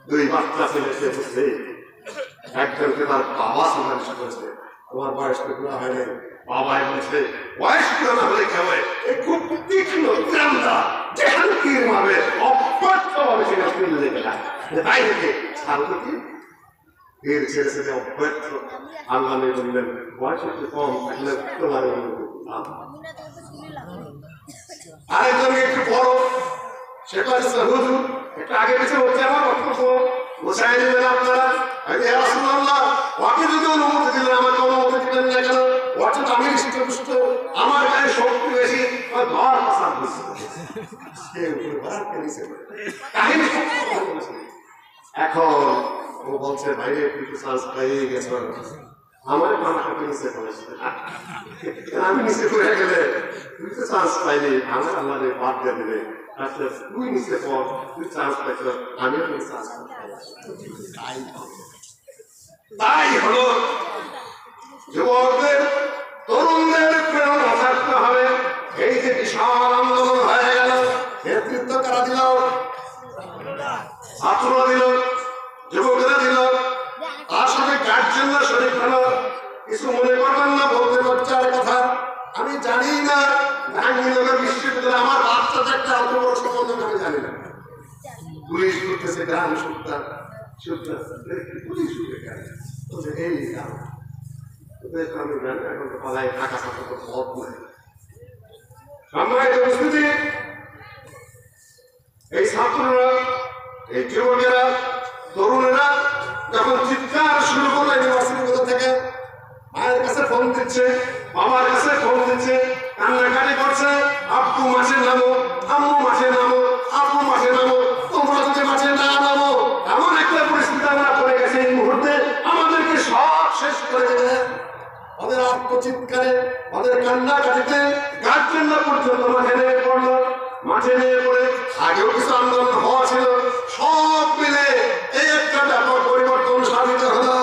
দুই বাচ্চা ছেলে সে বুঝছে একজনকে তার বাবা সুপারিশ করেছে, তোমার বয়স তো পুরা হয় নাই। বাবাই বলছে বয়স পুরা না হলে কেমন খুব তীক্ষ্ণ ত্রান্দা জাহাঙ্গীর ভাবে অব্যর্থভাবে সেটা ফেলে দেবে না, তাই থেকে ছাড়তো কি এর ছেড়ে ছেড়ে অব্যর্থ। আল্লাহ বললেন বয়স একটু কম থাকলে তোমার আরেকজনকে একটু বড়, সে কাছে হুজুর একটু আগে পিছিয়ে হচ্ছে আমার বক্তব্য গোসাই দিলেন আপনারা। ওকে যদি অনুমতি দিলেন আমাকে অনুমতি দিলেন না কেন? ওটা তো আমি শিক্ষপুষ্ট, আমার গায়ে শক্তি বেশি, ধর প্রসাদ এখন ও বলছে ভাই একটু চান্স পাইয়ে গেছ, আমার আমাকে নিচে পড়েছে, আমি নিচে পড়ে গেলে তুই তো চান্স পাইনি, আমার আল্লাহ বাদ দিয়ে দেবে। আচ্ছা তুই নিচে পড়, তুই চান্স পাইছ, আমিও তুই চান্স পাই। তাই হলো যুবকদের তরুণদের প্রেরণা থাকতে হবে। এই যে বিশাল আন্দোলন হয়ে গেল, নেতৃত্ব কারা দিল? ছাত্ররা দিল, যুবকরা দিল, তার সাথে গার্জেনরা শরীর হলো। কিছু মনে করবেন না, বলতে লজ্জার কথা। আমি জানি না জাহাঙ্গীরনগর বিশ্ববিদ্যালয় আমার বাচ্চাটা একটা অত বড় সম্বন্ধে আমি জানি না। পুলিশ করতেছে গান সুদ্ধা সুদ্ধা পুলিশ উঠে গেল এই গান আমি জানি এখন তো পালাই টাকা টাকা তো সব নাই। সম্মানিত উপস্থিতি, এই ছাত্ররা, এই যুবকেরা, তরুণেরা যখন চিৎকার শুরু করলো ইউনিভার্সিটির কোথা থেকে, মায়ের কাছে ফোন দিচ্ছে, বাবার কাছে ফোন দিচ্ছে, কান্নাকাটি করছে, আব্বু মাসে নামো, আম্মু মাসে নামো, আব্বু মাসে নামো, তোমরা যদি মাসে না নামো এমন একটা পরিস্থিতি আমরা পড়ে গেছে এই মুহূর্তে আমাদেরকে সব শেষ করে দেবে। ওদের আত্মচিৎকারে, ওদের কান্নাকাটিতে গার্জেনরা পর্যন্ত মাঠে নিয়ে পড়লো। মাঠে নিয়ে পড়ে আগেও কিছু আন্দোলন হওয়া ছিল, সব মিলে এই একটা ব্যাপক পরিবর্তন সাধিত হলো।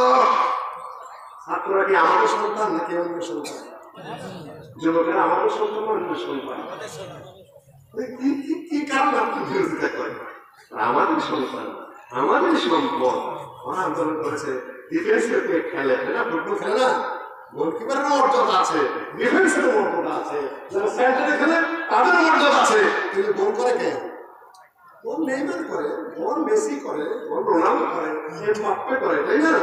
ছাত্ররা কি আমাদের সন্তান নাকি অন্য সন্তান? যুবকেরা আমাদের সন্তান অন্য সন্তান? কি কারণ আপনি বিরোধিতা করেন? আমাদের সন্তান, আমাদের সম্পদ। ওরা আন্দোলন করেছে, ডিফেন্সের খেলে না, ফুটবল খেলে না, গোলকিপারের মর্যাদা আছে, ডিফেন্সের মর্যাদা আছে, যারা সেন্টারে খেলে তাদের মর্যাদা আছে, কিন্তু গোল করে কে? গোল নেইমার করে, গোল মেসি করে, গোল রোনাল্ডো করে, এমবাপ্পে করে, তাই না?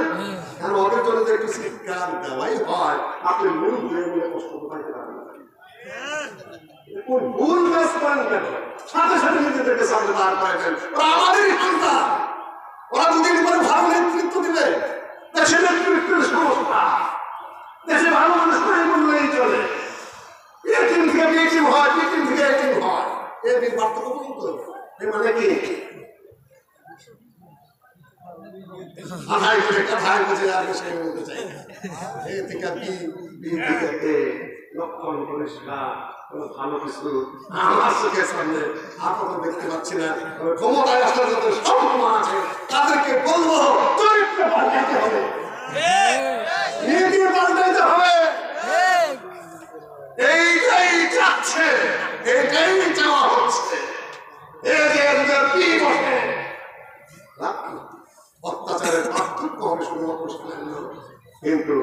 কারণ ওদের জন্য যে একটু চিৎকার দেওয়াই হয়, আপনি মন ধুয়ে মনে কষ্ট পাইতে পারেন না। কোন ভুল কাজ করেন কেন? সাথে সাথে নিজেদেরকে সামনে দাঁড় করে দেন। ওরা আমাদেরই সন্তান, ওরা দুদিন পরে ভালো নেতৃত্ব দিবে। দেশের নেতৃত্বের সমস্যা, দেশে ভালো মানুষ নাই বললেই চলে। এ টিম থেকে বি টিম হয়, বি টিম থেকে এ টিম হয়, এর পার্থক্য বলুন তো? এর মানে কি? আধাই বলে কথাই বুঝে আর সেই বলতে চাই না। এ থেকে বি, বি থেকে এ, লক্ষণ পরিষ্কার, ভালো কিছু আমার চোখের সামনে আপাতত দেখতে পাচ্ছি না। ক্ষমতায় আসার যত সম্ভাবনা আছে তাদেরকে বলবো চরিত্র পাল্টাইতে হবে, নীতি পাল্টাইতে হবে। এইটাই চাচ্ছে, এইটাই চাওয়া হচ্ছে। কি বসে অত্যাচারের পার্থক্য হবে শুধুমাত্র, কিন্তু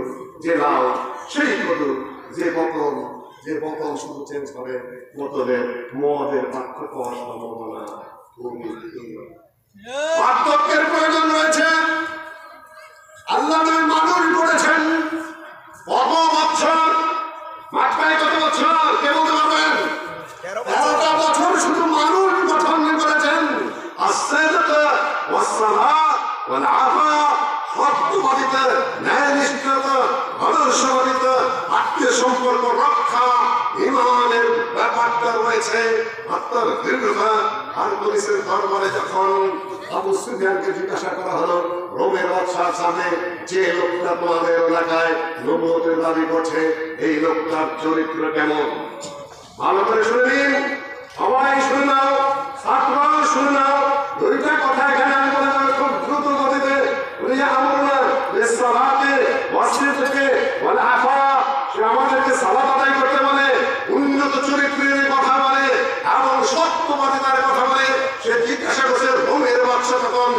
যে লাউ সেই কদু, যে বোতল, যে বোতল শুধু চেঞ্জ হবে, বোতলের মদের পার্থক্য হওয়ার সম্ভাবনা খুবই। পার্থক্যের প্রয়োজন রয়েছে। আল্লাহ মানুষ করেছেন কত বছর, মাত্রায় কত বছর কে বলতে পারবেন? 13টা বছর শুধু মানুষ গঠন করেছেন। সত্যবাদিতা, ন্যায় নিষ্ঠতা, আদর্শবাদিতা, আত্মীয় সম্পর্ক রক্ষা, ইমানের ব্যাপারটা রয়েছে, আত্মার দৃঢ়তা। আর পুলিশের দরবারে যখন আবু সুফিয়ানকে জিজ্ঞাসা করা হলো, রোমের বাদশার সামনে যে লোকটা তোমাদের এলাকায় নবুয়তের দাবি করছে, এই লোকটার চরিত্র কেমন? ভালো করে শুনে নিন, সবাই শুনে নাও, ছাত্ররা শুনে নাও। দুইটা কথা এখানে আমি বলে যাবো খুব দ্রুত গতিতে। উনি আমর না সালাতে ওয়াসি থেকে বলে আফা, সে আমাদেরকে সালাত আদায় করতে বলে, উন্নত চরিত্রের কথা বলে এবং সত্যবাদিতার কথা বলে। সে জিজ্ঞাসা করছে রোমের বাদশা তখন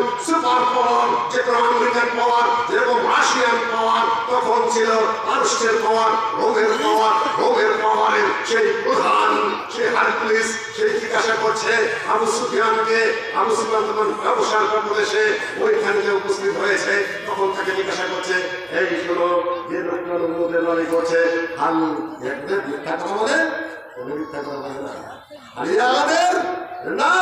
সুপার পাওয়ার, যে কোনো আমেরিকান পাওয়ার, যেরকম রাশিয়ান পাওয়ার তখন ছিল পারস্যের পাওয়ার, রোমের পাওয়ার, রোমের পাওয়ারের সেই প্রধান, সেই হারকুলিস, সেই জিজ্ঞাসা করছে আবু সুফিয়ানকে। আবু সুফিয়ান যখন ব্যবসার প্রদেশে ওইখানে যে উপস্থিত হয়েছে তখন তাকে জিজ্ঞাসা করছে, এই শোনো, যে লোকটা নবুয়তের লড়াই করছে, হাল একদের মিথ্যা কথা বলে, মিথ্যা কথা বলে না, আলিয়াদের না,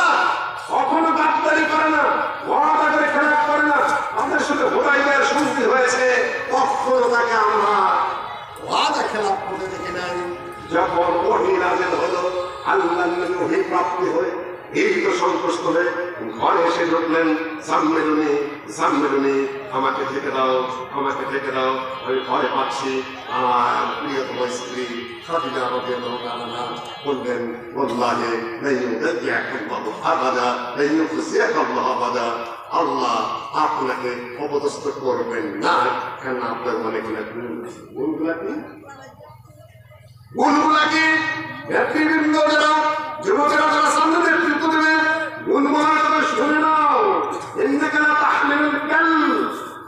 কখনো গাদ্দারি করে না, ওয়াদা করে খেলাপ করে না, আমাদের সাথে হুদাইবিয়ার সন্ধি হয়েছে, কখনো তাকে আমরা ওয়াদা খেলাপ করতে দেখি নাই। যখন ওহী নাযিল হলো, আল্লাহর নবী ওহী প্রাপ্তি হয়ে দীর্ঘ সন্তুষ্ট হয়ে ঘরে এসে ঢুকলেন, সাম্মেলনী সাম্মেলনী, আমাকে থেকে দাও, আমাকে থেকে দাও, আমি ভয় পাচ্ছি। আমার প্রিয়তম স্ত্রী খাদিজা রাদিয়াল্লাহু আনহা বললেন, ওয়াল্লাহি লা ইউদাইয়াকুল্লাহু আবাদা, লা ইউখজিয়াকুল্লাহু আবাদা, আল্লাহ আপনাকে অপদস্থ করবেন না, কেন আপনার অনেকগুলো গুণগুলা কি, গুণগুলা কি? নেতৃবৃন্দ যারা, যুবকেরা যারা সামনে নেতৃত্ব দেবে, গুণগুলা শুনে নাও। ইন্নাকা লা তাহমিলুল কালব,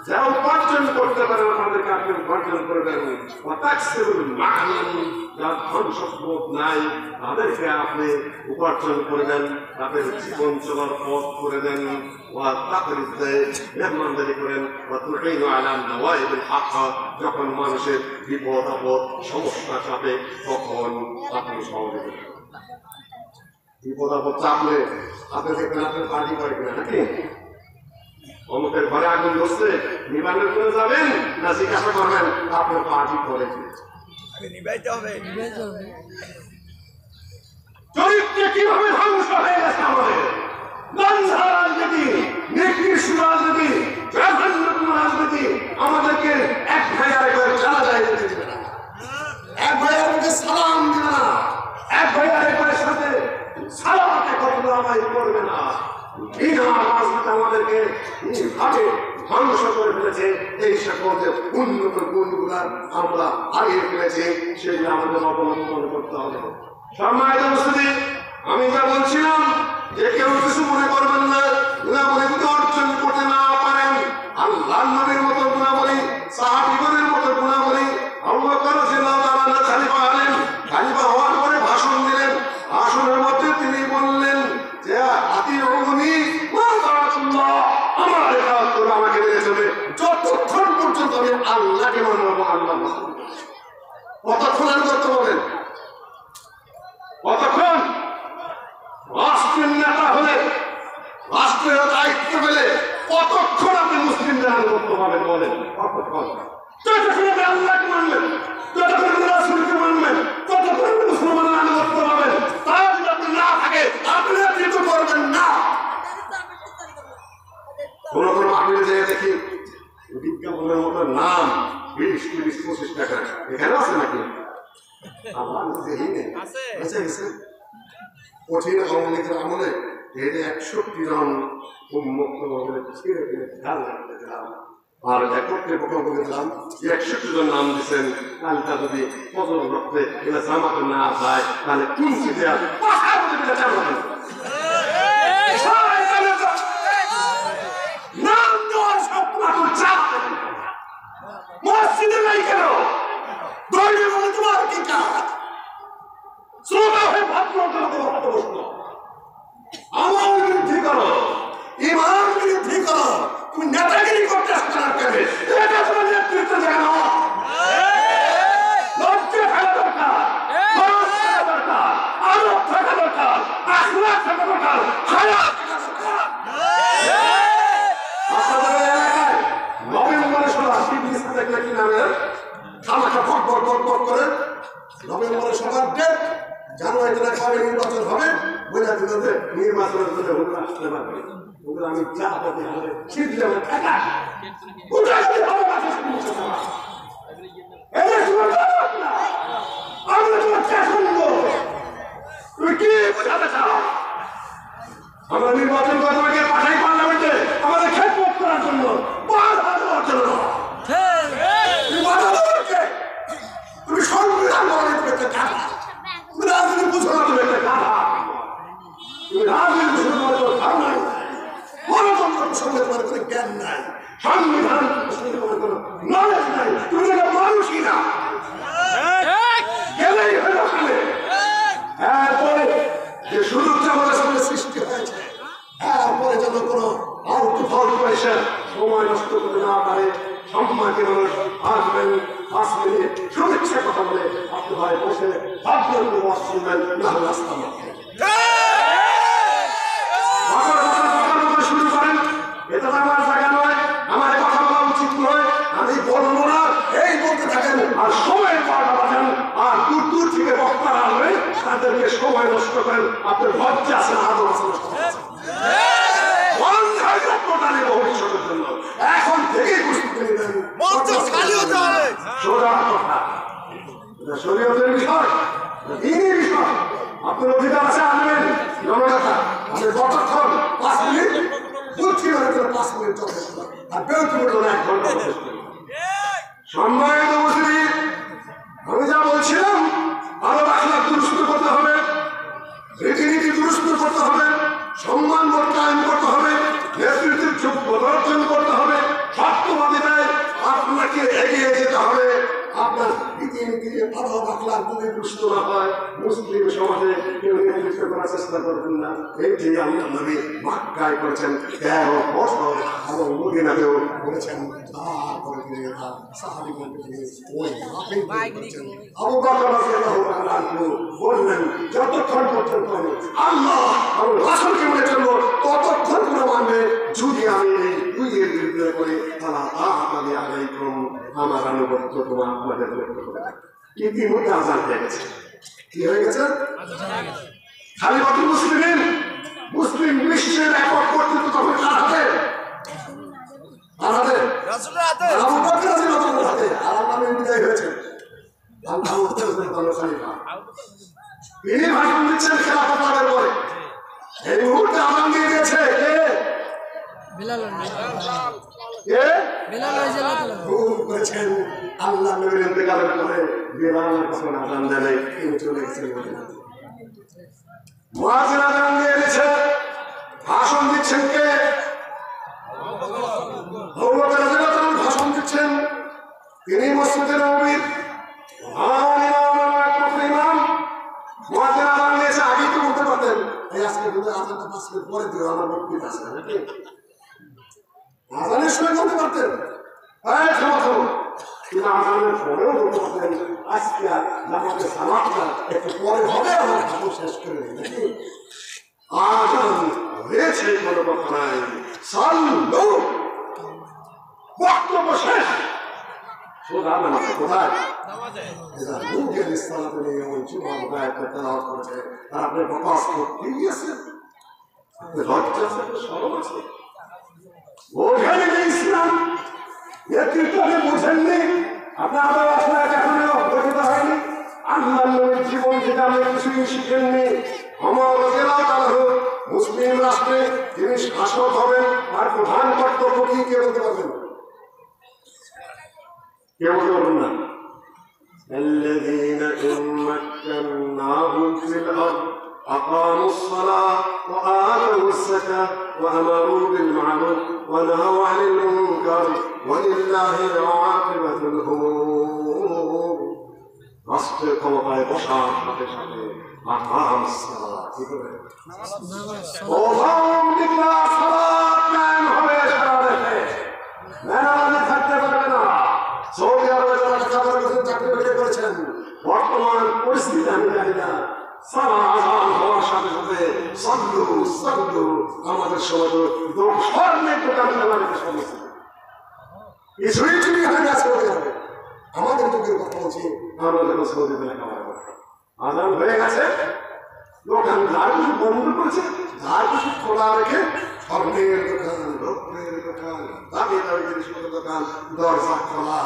যা উপার্জন করতে পারেন আমাদেরকে আপনি উপার্জন করবেন। ওয়া তাকসিবুল মা'লুম, যার ধন সম্পদ নাই তাদেরকে আপনি উপার্জন করবেন, তাদের জীবন চলার পথ করে দেন। ওয়া তাকরিদে, মেহমানদারি করেন। ওয়া তুঈনু আলা নওয়াইবিল হক, যখন মানুষের বিপদ আপদ সমস্যা চাপে তখন আপনি সহযোগিতা করেন। বিপদ আপদ চাপলে আপনি দেখবেন আপনার পার্টি করে কিনা, নাকি? অমুকের ঘরে আগুন ধরছে, নিবানের করে যাবেন না জিজ্ঞাসা করবেন আপনার পার্টি করে নিবাইতে হবে? চরিত্রে কিভাবে ধ্বংস হয়ে গেছে আমাদের, গন্ধা রাজনীতি, নিকৃষ্ট রাজনীতি, জঘন্যতম রাজনীতি। আমাদেরকে এক ভাই আরেকবার জানা যায় দিতে দিবে না, এক ভাই আরেককে সালাম দিবে না, এক ভাই আরেকবারের সাথে সালাতে কথা আমায় করবে না। বিনা রাজনীতি আমাদেরকে এইভাবে ধ্বংস করে ফেলেছে। এই সকল যে উন্নত গুণগুলা আমরা হারিয়ে ফেলেছি, সেগুলো আমাদের অবলম্বন করতে হবে। সম্মানিত উপস্থিতি, আমি যা বলছিলাম যে কেউ কিছু মনে করবেন না, গুণাবলী যদি অর্জন করতে না পারেন, আল্লাহর নবীর মতো গুণাবলী, সাহাবীগণের মতো গুণাবলী, আবু বকর রাদিয়াল্লাহু তাআলা খলিফা হলেন, খলিফা হওয়ার পরে ভাষণ দিলেন। ভাষণের মধ্যে তিনি বললেন যে আতিউনি ওয়া তাআতুল্লাহ, আমার ইতাআত করো, আমাকে মেনে চলবে, যতক্ষণ পর্যন্ত আমি আল্লাহকে মানব, আল্লাহ মানব। কতক্ষণ আমি করতে বলেন? কতক্ষণ? রাষ্ট্রের নেতা হলে, রাষ্ট্রের দায়িত্ব পেলে কতক্ষণ আপনি মুসলিমদের আনুগত্য পাবেন বলেন? কতক্ষণ? যতক্ষণ আপনি আল্লাহকে মানবেন, যতক্ষণ আপনি রাসূলকে মানবেন, ততক্ষণ আপনি মুসলমানের আনুগত্য পাবেন। তা যদি আপনি না থাকে, আপনি নেতৃত্ব করবেন না। কোনো কোনো মাহফিলে যেয়ে দেখি বিজ্ঞাপনের মতো নাম 20, 30, 25 টাকা, এখানে আছে নাকি? আল্লাহ নিজেই নেই, বেঁচে গেছে। কঠিন আওয়ামীদের আমলে এর 61 জন উন্মুক্ত বলে ছেড়ে দিলে খেয়াল রাখতে দিলাম। আর কর্তৃপক্ষ বলেছিলাম 61 জন নাম দিচ্ছেন, কালটা যদি ফজর রক্তে এটা জামাতে না যায় তাহলে কুঞ্চি দেওয়া নাম দেওয়ার স্বপ্ন মসজিদে নাই কেন? দৈনিক বলে তোমার কি কাজ? শ্রোতা হয়ে ভাবনা আমার বৃদ্ধি করো, ইমান বৃদ্ধি করো, তুমি নেতাগিরি করতে আসছো না কেন? এটা তোমার নেতৃত্ব জানো, লজ্জা থাকা দরকার, লজ্জা থাকা দরকার, আদব থাকা দরকার, আখলাক থাকা দরকার, হায়া থাকা দরকার। আপনাদের এলাকায় নভেম্বরের সভা টিভিতে দেখলে কি নামে খামাখা ভট ভট ভট ভট করে নভেম্বরের সভার ডেট, জানুয়ারিতে না কবে নির্বাচন হবে বলে দিতে নির্বাচনের জন্য হুকুম আসতে পারবে। ওগুলো আমি যা বলতে হবে ঠিক যাবে টাকা ওটা কি হবে কাছে এটা তোমার না, আমরা তোমার কে শুনবো? তুমি কি বোঝাতে চাও? আমরা নির্বাচন করে তোমাকে পাঠাই পার্লামেন্টে আমাদের খেদমত করার জন্য, বাধা দেওয়ার জন্য। তুমি বাধা দেওয়ার কে? তুমি সংবিধান বলে তুমি একটা কাঠা, তুমি রাজনীতি বুঝো না, তুমি একটা কাঠা, তুমি রাজনীতি বুঝো না, তোমার ধারণা গণতন্ত্র সঙ্গে তোমার সংবিধান নলেজ নাই, তুমি মানুষই না। গেলেই হলো ওখানে। এরপরে যে সুযোগটা আমাদের সামনে সৃষ্টি হয়েছে, এরপরে যেন কোনো আলতু ফালতু এসে সময় নষ্ট করতে না পারে। সম্মানকে মানুষ আসবেন, 5 মিনিট শুভেচ্ছা কথা বলে আপনি ঘরে বসে ভাববেন শুনবেন, না হলে রাস্তা শুরু করেন। এটা তো আমার জায়গা নয়, আমার কথা বলা উচিত নয়, আমি বলবো না, এই বলতে থাকেন আর সময় পাওয়া বাজান। আর দূর দূর থেকে বক্তারা আসবে, তাদেরকে সময় নষ্ট করেন। আপনার লজ্জা আছে না? আদর আছে ভবিষ্যতের জন্য এখন থেকেই প্রস্তুতি নেবেন। সোজা কথা, শরীয়তের বিষয়, দিনের বিষয়। আপনার অধিকার আছে, আনবেন জননেতা। আপনি যতক্ষণ 5 মিনিট দূর থেকে 5 মিনিট যথেষ্ট, আর বেরোতে 1 ঘন্টা যথেষ্ট। সম্মানিত উপস্থিতি, আমি যা বলছিলাম, আরো আখলাক দুরুস্ত করতে হবে, রীতিনীতি দুরুস্ত করতে হবে, সম্মান বোধ কায়েম করতে হবে, নেতৃত্বের যোগ্যতা অর্জন করতে হবে, সত্যবাদিতায় আপনাকে এগিয়ে যেতে হবে। আপনার রীতিনীতি আরো আখলাক যদি দুরুস্ত না হয়, মুসলিম সমাজে কেউ নেতৃত্ব করার চেষ্টা করবেন না। এইটি আল্লাহ নবী মক্কায় করেছেন 13 বছর, এবং মদিনাতেও করেছেন। তারপরে তিনি সাহাবীগণকে ওই আবু বকর রাদিয়াল্লাহু তাআলা আনহু বললেন, যতক্ষণ পর্যন্ত আল্লাহ আর রাসূলকে মেনে চলবো ততক্ষণ তোমরা মানবে। যদি আমি এই দুইয়ের বিরুদ্ধে করি, তাহলে তাআলা আলাইকুম, আমার আনুগত্য তোমার আপনাদের করতে হবে। ইতিমধ্যে আযান হয়ে গেছে। কি হয়ে গেছে? খালি বাকি মুসলিম বিশ্বের একক কর্তৃত্ব তখন কার হাতে? রাসূলের হাতে, আবু বকর রাদিয়াল্লাহু হাতে। আর আল্লাহ বিদায় হয়েছে, আল্লাহ খলিফা। তিনি ভাষণ দিচ্ছেন খেলাফত লাভের পরে। এই মুহূর্তে আযান দিয়ে দিয়েছে কে? বিলাল। কে? বিলাল রাদিয়াল্লাহু করেছেন। আল্লাহ নবীর ইন্তেকালের পরে বিলাল কখন আযান দেয়, তিনি চলে গেছেন মদিনাতে। মুয়াজ্জিন আযান দিয়ে দিয়েছে, ভাষণ দিচ্ছেন কে? আবু বকর রাদিয়াল্লাহু ভাষণ দিচ্ছেন। তিনি মসজিদে নববীর ইমাম। মুয়াজ্জিন আযান দিয়েছে, আগে তো বলতে পারতেন এই আজকে দুটো আযানটা 5 মিনিট পরে দিও, আমার বক্তৃতা আছে নাকি? আযানের সময় বলতে পারতেন, এই থামো। কিন্তু আযানের পরেও বলতে পারতেন, আজকে নামাজের সালাতটা একটু পরে হবে, আমার ভাষণ শেষ করে দিই নাকি? আযান হয়েছে, কোনো কথা নাই, সাল্লু, বক্তব্য শেষ। সোজা নামাজ কোথায়? মুখের ইসলামকে নিয়ে এমন চুমার গায়ে তেলাওয়াত করেছে, আর আপনি প্রকাশ করতে গিয়েছেন। লজ্জা আছে, শরম আছে? বোঝেন ইসলাম, নেতৃত্বকে বোঝেননি, আপনার আদর আসলে এখনো গঠিত হয়নি। আল্লাহ নবীর জীবন থেকে আপনি কিছুই শিখেননি। আমার মুসলিম রাষ্ট্রে তিনি শাসক হবেন, আর প্রধান কর্তব্য কি কে বলতে পারবেন? কে বলতে পারবেন না? الذين إن مكناهم في الأرض أقاموا الصلاة وآتوا الزكاة وأمروا بالمعروف ونهوا عن المنكر ولله عاقبة الأمور। রাষ্ট্রের ক্ষমতায় বসার সাথে সাথে আকাম সালাত কি করে? প্রথম দিকলা সালাত কায়েম হবে সারা দেশে, মেনামে থাকতে পারবে না। সৌদি আরবে যারা চাকরি বেঁচে করেছেন, বর্তমান পরিস্থিতি আমি জানি না, সারা আযান হওয়ার সাথে সাথে সল্লু আমাদের সমাজ স্বর্ণের দোকান আমাদের সমাজ কিছুই চুরি হয়ে গেছে। আমাদের যুগের কথা বলছি, আমরা যখন সৌদিতে লেখাপড়া করতাম, আযান হয়ে গেছে, দোকান ধার বন্ধ করেছে, ধার কিছু খোলা রেখে স্বর্ণের দোকান, রত্নের দোকান, দামি দামি জিনিসপত্রের দোকান, দরজা খোলা,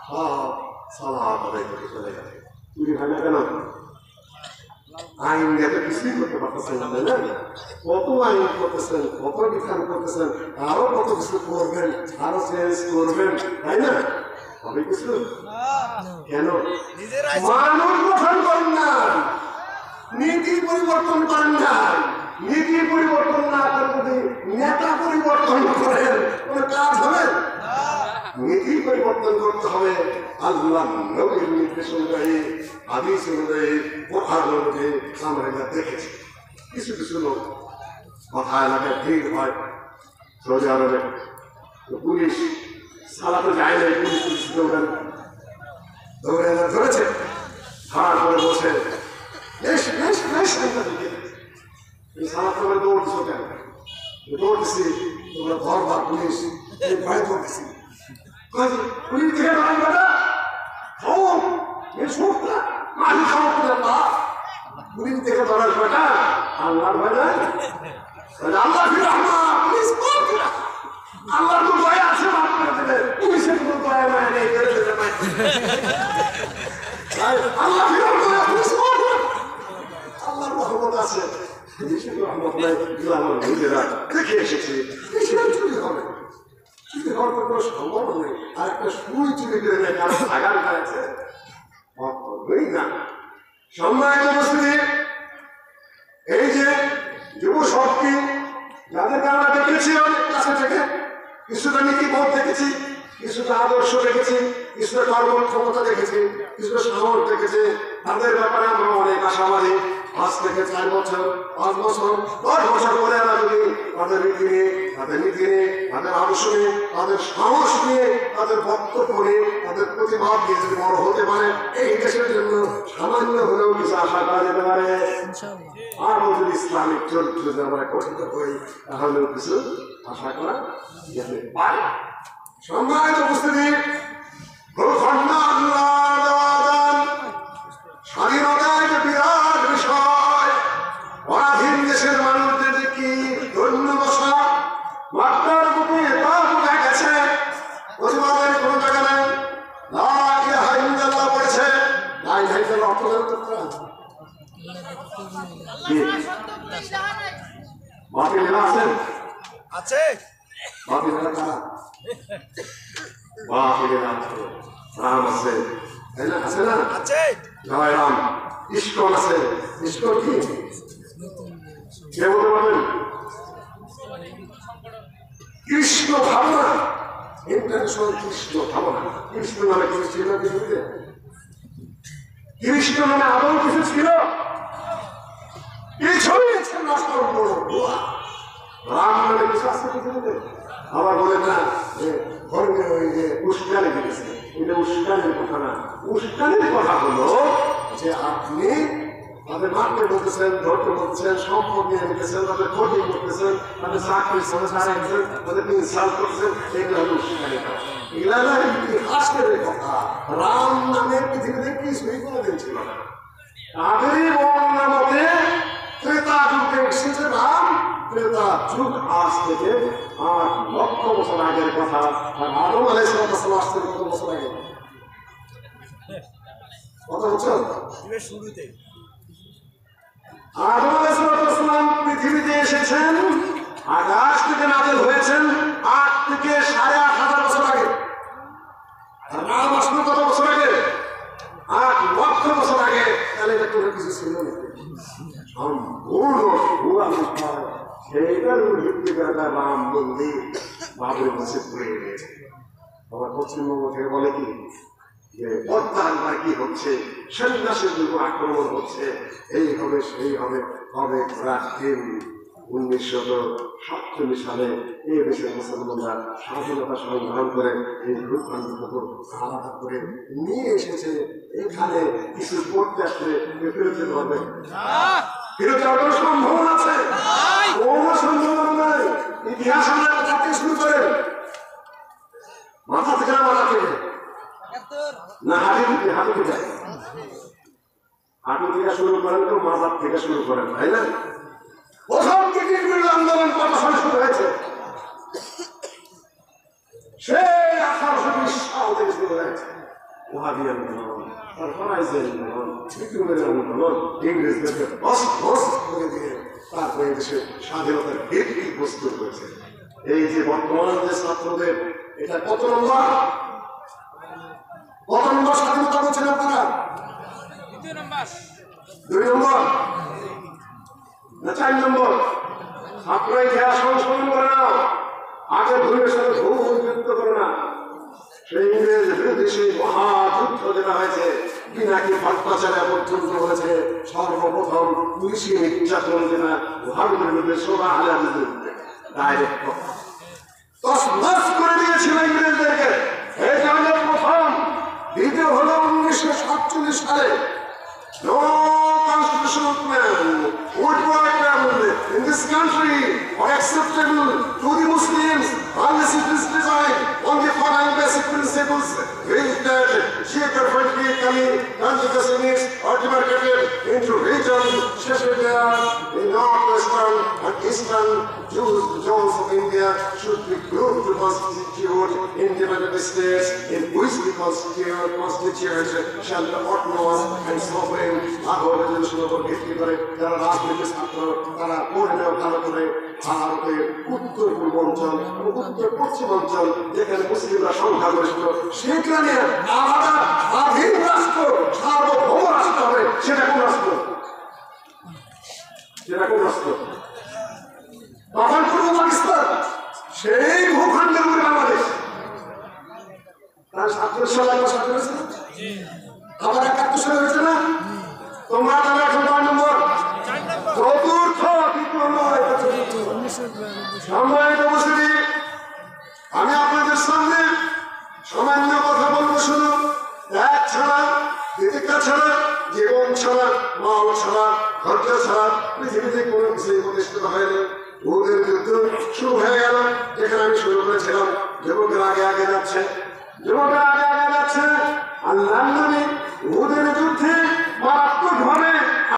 সব সালাত আদায় করে চলে গেছে। চুরি হয় না কেন? আইন দিয়ে তো কিছুই করতে পারতেছেন না, তাই না? কত আইন করতেছেন, কত বিধান করতেছেন, আরো কত কিছু করবেন, আরো চেঞ্জ করবেন, তাই না? হবে কিছু কেন? মানুষ গঠন করেন না, নীতি পরিবর্তন করেন না। নীতি পরিবর্তন না করে যদি নেতা পরিবর্তন করেন, কোনো কাজ হবে? নীতি পরিবর্তন করতে হবে আল্লাহ নবীর নির্দেশ অনুযায়ী, হাদিস অনুযায়ী, কোরআন অনুযায়ী। আমরা এটা দেখেছি। কিছু কিছু লোক কথা এলাকায় ভিড় হয় সৌদি আরবে, পুলিশ সালা তো যায় নাই, পুলিশ দৌড়ে ধরেছে, ধরার পরে বসে সালা তোমরা দৌড়ছ কেন? দৌড়তেছি তোমরা ধরবার পুলিশ ভয় করতেছি। পুলিশ থেকে পুলিশ থেকে ধরার বেটা আল্লাহর ভয় নাই, আল্লাহ পুলিশ আল্লাহর তো ভয় আছে, পুলিশের কোনো ভয় নেই, আল্লাহ আল্লাহর রহমত আছে। দেখে এসেছি হবে, চুরি হওয়ার তো কোনো সম্ভব নেই। আর একটা সুই চুরি করে নেয় কারো আগার গাড়ছে না। সম্মানিত উপস্থিতি, এই যে যুব শক্তি যাদেরকে আমরা দেখেছি অনেক কাছে থেকে, কিছুটা নীতিবোধ দেখেছি, কিছুটা আদর্শ দেখেছি, কিছুটা কর্মক্ষমতা দেখেছি, কিছুটা সাহস দেখেছি, তাদের ব্যাপারে আমরা অনেক আশাবাদী। 5 থেকে 4 বছর, 5 বছর, 10 বছর পরে আমরা যদি তাদের রীতি নিয়ে, তাদের নীতি নিয়ে, তাদের আদর্শ নিয়ে, তাদের সাহস নিয়ে, তাদের বক্তব্য নিয়ে, তাদের প্রতিভাব নিয়ে যদি বড় হতে পারে, এই দেশের জন্য সামান্য হলেও কিছু আশা করা যেতে পারে। আর যদি ইসলামিক চরিত্র যদি আমরা গঠিত করি, তাহলেও কিছু আশা করা যেতে পারে। সম্মানিত উপস্থিতি, ভূখণ্ড স্বাধীনতার একটা বিরাট বিষয়। পরাধীন দেশের মানুষদের কি ধন্য বসা, মাত্রার বুকে তা বোঝা গেছে, প্রতিবাদের কোনো জায়গা নেই। লা ইলাহা ইল্লাল্লাহ পড়েছে, লা ইলাহা ইল্লাল্লাহ অর্থ বাতিলেরা আছেন, আছে বাতিলেরা কারা? বাতিলেরা আছে, রাম আছে, তাই না? আছে না? আছে জয় রাম। ইস্কন আছে, ইস্কন কি কে বলতে পারবেন? কৃষ্ণ ভাবনা, ইন্টারন্যাশনাল কৃষ্ণ ভাবনা। কৃষ্ণ নামে কিছু ছিল পৃথিবীতে? কৃষ্ণ নামে আদৌ কিছু ছিল? কিছুই নষ্ট করবো। রাম নামে কিছু আছে পৃথিবীতে? আবার বলেন না যে ধর্মে ওই যে উস্কানি দিয়েছে, এটা উস্কানির কথা না। উস্কানির কথা হলো যে আপনি তাদের মারতে বলতেছেন, ধরতে বলতেছেন, সম্পদ নিয়ে নিতেছেন, তাদের ক্ষতি করতেছেন, তাদের চাকরি ছাড়াইছেন, তাদেরকে ইনসাল্ট করতেছেন, এগুলো হলো উস্কানি। এগুলা না ইতিহাসের কথা। রাম নামের পৃথিবীতে কিছুই কোনোদিন ছিল না। তাদেরই বর্ণনা মতে ত্রেতা যুগে এসেছে রাম। ত্রেতা যুগ আজ থেকে 8 লক্ষ বছর আগের কথা। আর আদম আলাইহিস সালাম আসতে কত বছর আগে? কত বছর? শুরুতে আদম আলাইহিস সালাম পৃথিবীতে এসেছেন, আকাশ থেকে নাযিল হয়েছেন 8 থেকে 8,500 বছর আগে। আর রাম আসলো কত বছর আগে? 8 লক্ষ বছর আগে। তাহলে এটা কোনো কিছু ছিল না, সম্পূর্ণ পুরা বিষয়। সেইটার ভিত্তি করে একটা রাম মন্দির বাবরি মসজিদ করে গেছে। আবার পশ্চিমবঙ্গ থেকে বলে কি যে পদ্মার কি হচ্ছে, সন্ন্যাসের উপর আক্রমণ হচ্ছে, এই হবে সেই হবে। হবে রাষ্ট্রীয় 1947 সালে এই দেশের মুসলমানরা স্বাধীনতা সংগ্রাম করে এই ভূখণ্ডের উপর আলাদা করে নিয়ে এসেছে। এখানে কিছু করতে আসলে ফেরত হবে, ফেরত যাওয়ার সম্ভাবনা আছে? কোনো সম্ভাবনা নাই। ইতিহাস আমরা কাটতে শুরু করেন মাথা থেকে, মাথা থেকে না হাঁটু থেকে, হাঁটু থেকে, হাঁটু থেকে শুরু করেন তো মাথার থেকে শুরু করেন, তাই না? প্রথম আন্দোলন কত সালে শুরু হয়েছে? সেই 1820 সাল থেকে শুরু হয়েছে। ওহাবি আন্দোলন, আন্দোলন, ইংরেজদেরকে করে দিয়ে তারপরে দেশে স্বাধীনতার ভিত্তি প্রস্তুত হয়েছে। এই যে বর্তমান যে ছাত্রদের, এটা কত নম্বর? কত নম্বর স্বাধীনতা বলছেন আপনারা? 2 নম্বর না 4 নম্বর? আপনারা ইতিহাস সংশোধন করে নাও, আগে ভুলের সাথে ভুল যুক্ত করে না। সেই মহাযুদ্ধ যেটা হয়েছে পিনাকি ভট্টাচার্য পর্যন্ত বলেছে সর্বপ্রথম পুলিশি নির্যাতন যেটা ভারতের মধ্যে সোনা আলাদের বিরুদ্ধে ডাইরেক্ট তসনস করে দিয়েছিল ইংরেজদেরকে। এটা হলো প্রথম। দ্বিতীয় হলো 1947 সালে no constitutional plan would work in this country or acceptable to the Muslims unless it is designed on the following basic principles which that geographically contiguous units are demarcated into regions separated in northwestern and eastern zones of India should be grouped to constitute independent states in which the constituents shall be autonomous and sovereign রেজলিউশনের উপর ভিত্তি করে যারা রাজনীতির ছাত্র তারা পড়লেও ভালো করে ভারতের উত্তর পূর্বাঞ্চল এবং উত্তর পশ্চিমাঞ্চল যেখানে মুসলিমরা সংখ্যাগরিষ্ঠ সেখানে আলাদা স্বাধীন রাষ্ট্র সার্বভৌম রাষ্ট্র হবে। সেটা কোন রাষ্ট্র? সেটা কোন রাষ্ট্র? তখন পূর্ব পাকিস্তান সেই ভূখণ্ডের উপরে বাংলাদেশ তার ৭৭ সালে স্বাধীন হয়েছে, আবার ৭১ সালে হয়েছে না? তোমরা তাহলে এখন ৯ নম্বর চতুর্থ সম্মানিত উপস্থিতি, আমি আপনাদের সামনে সামান্য কথা বলবো। শুধু ত্যাগ ছাড়া, তিতিক্ষা ছাড়া, জীবন ছাড়া, মাল ছাড়া, খরচা ছাড়া পৃথিবীতে কোনো কিছু প্রতিষ্ঠিত হয়নি। ওদের যুদ্ধ শুরু হয়ে গেল, যেখানে আমি শুরু করেছিলাম। যুবকের আগে আগে যাচ্ছে, যুবকের আগে আগে যাচ্ছে। আল্লাহ নবী ওদের যুদ্ধে মারাত্মক ভাবে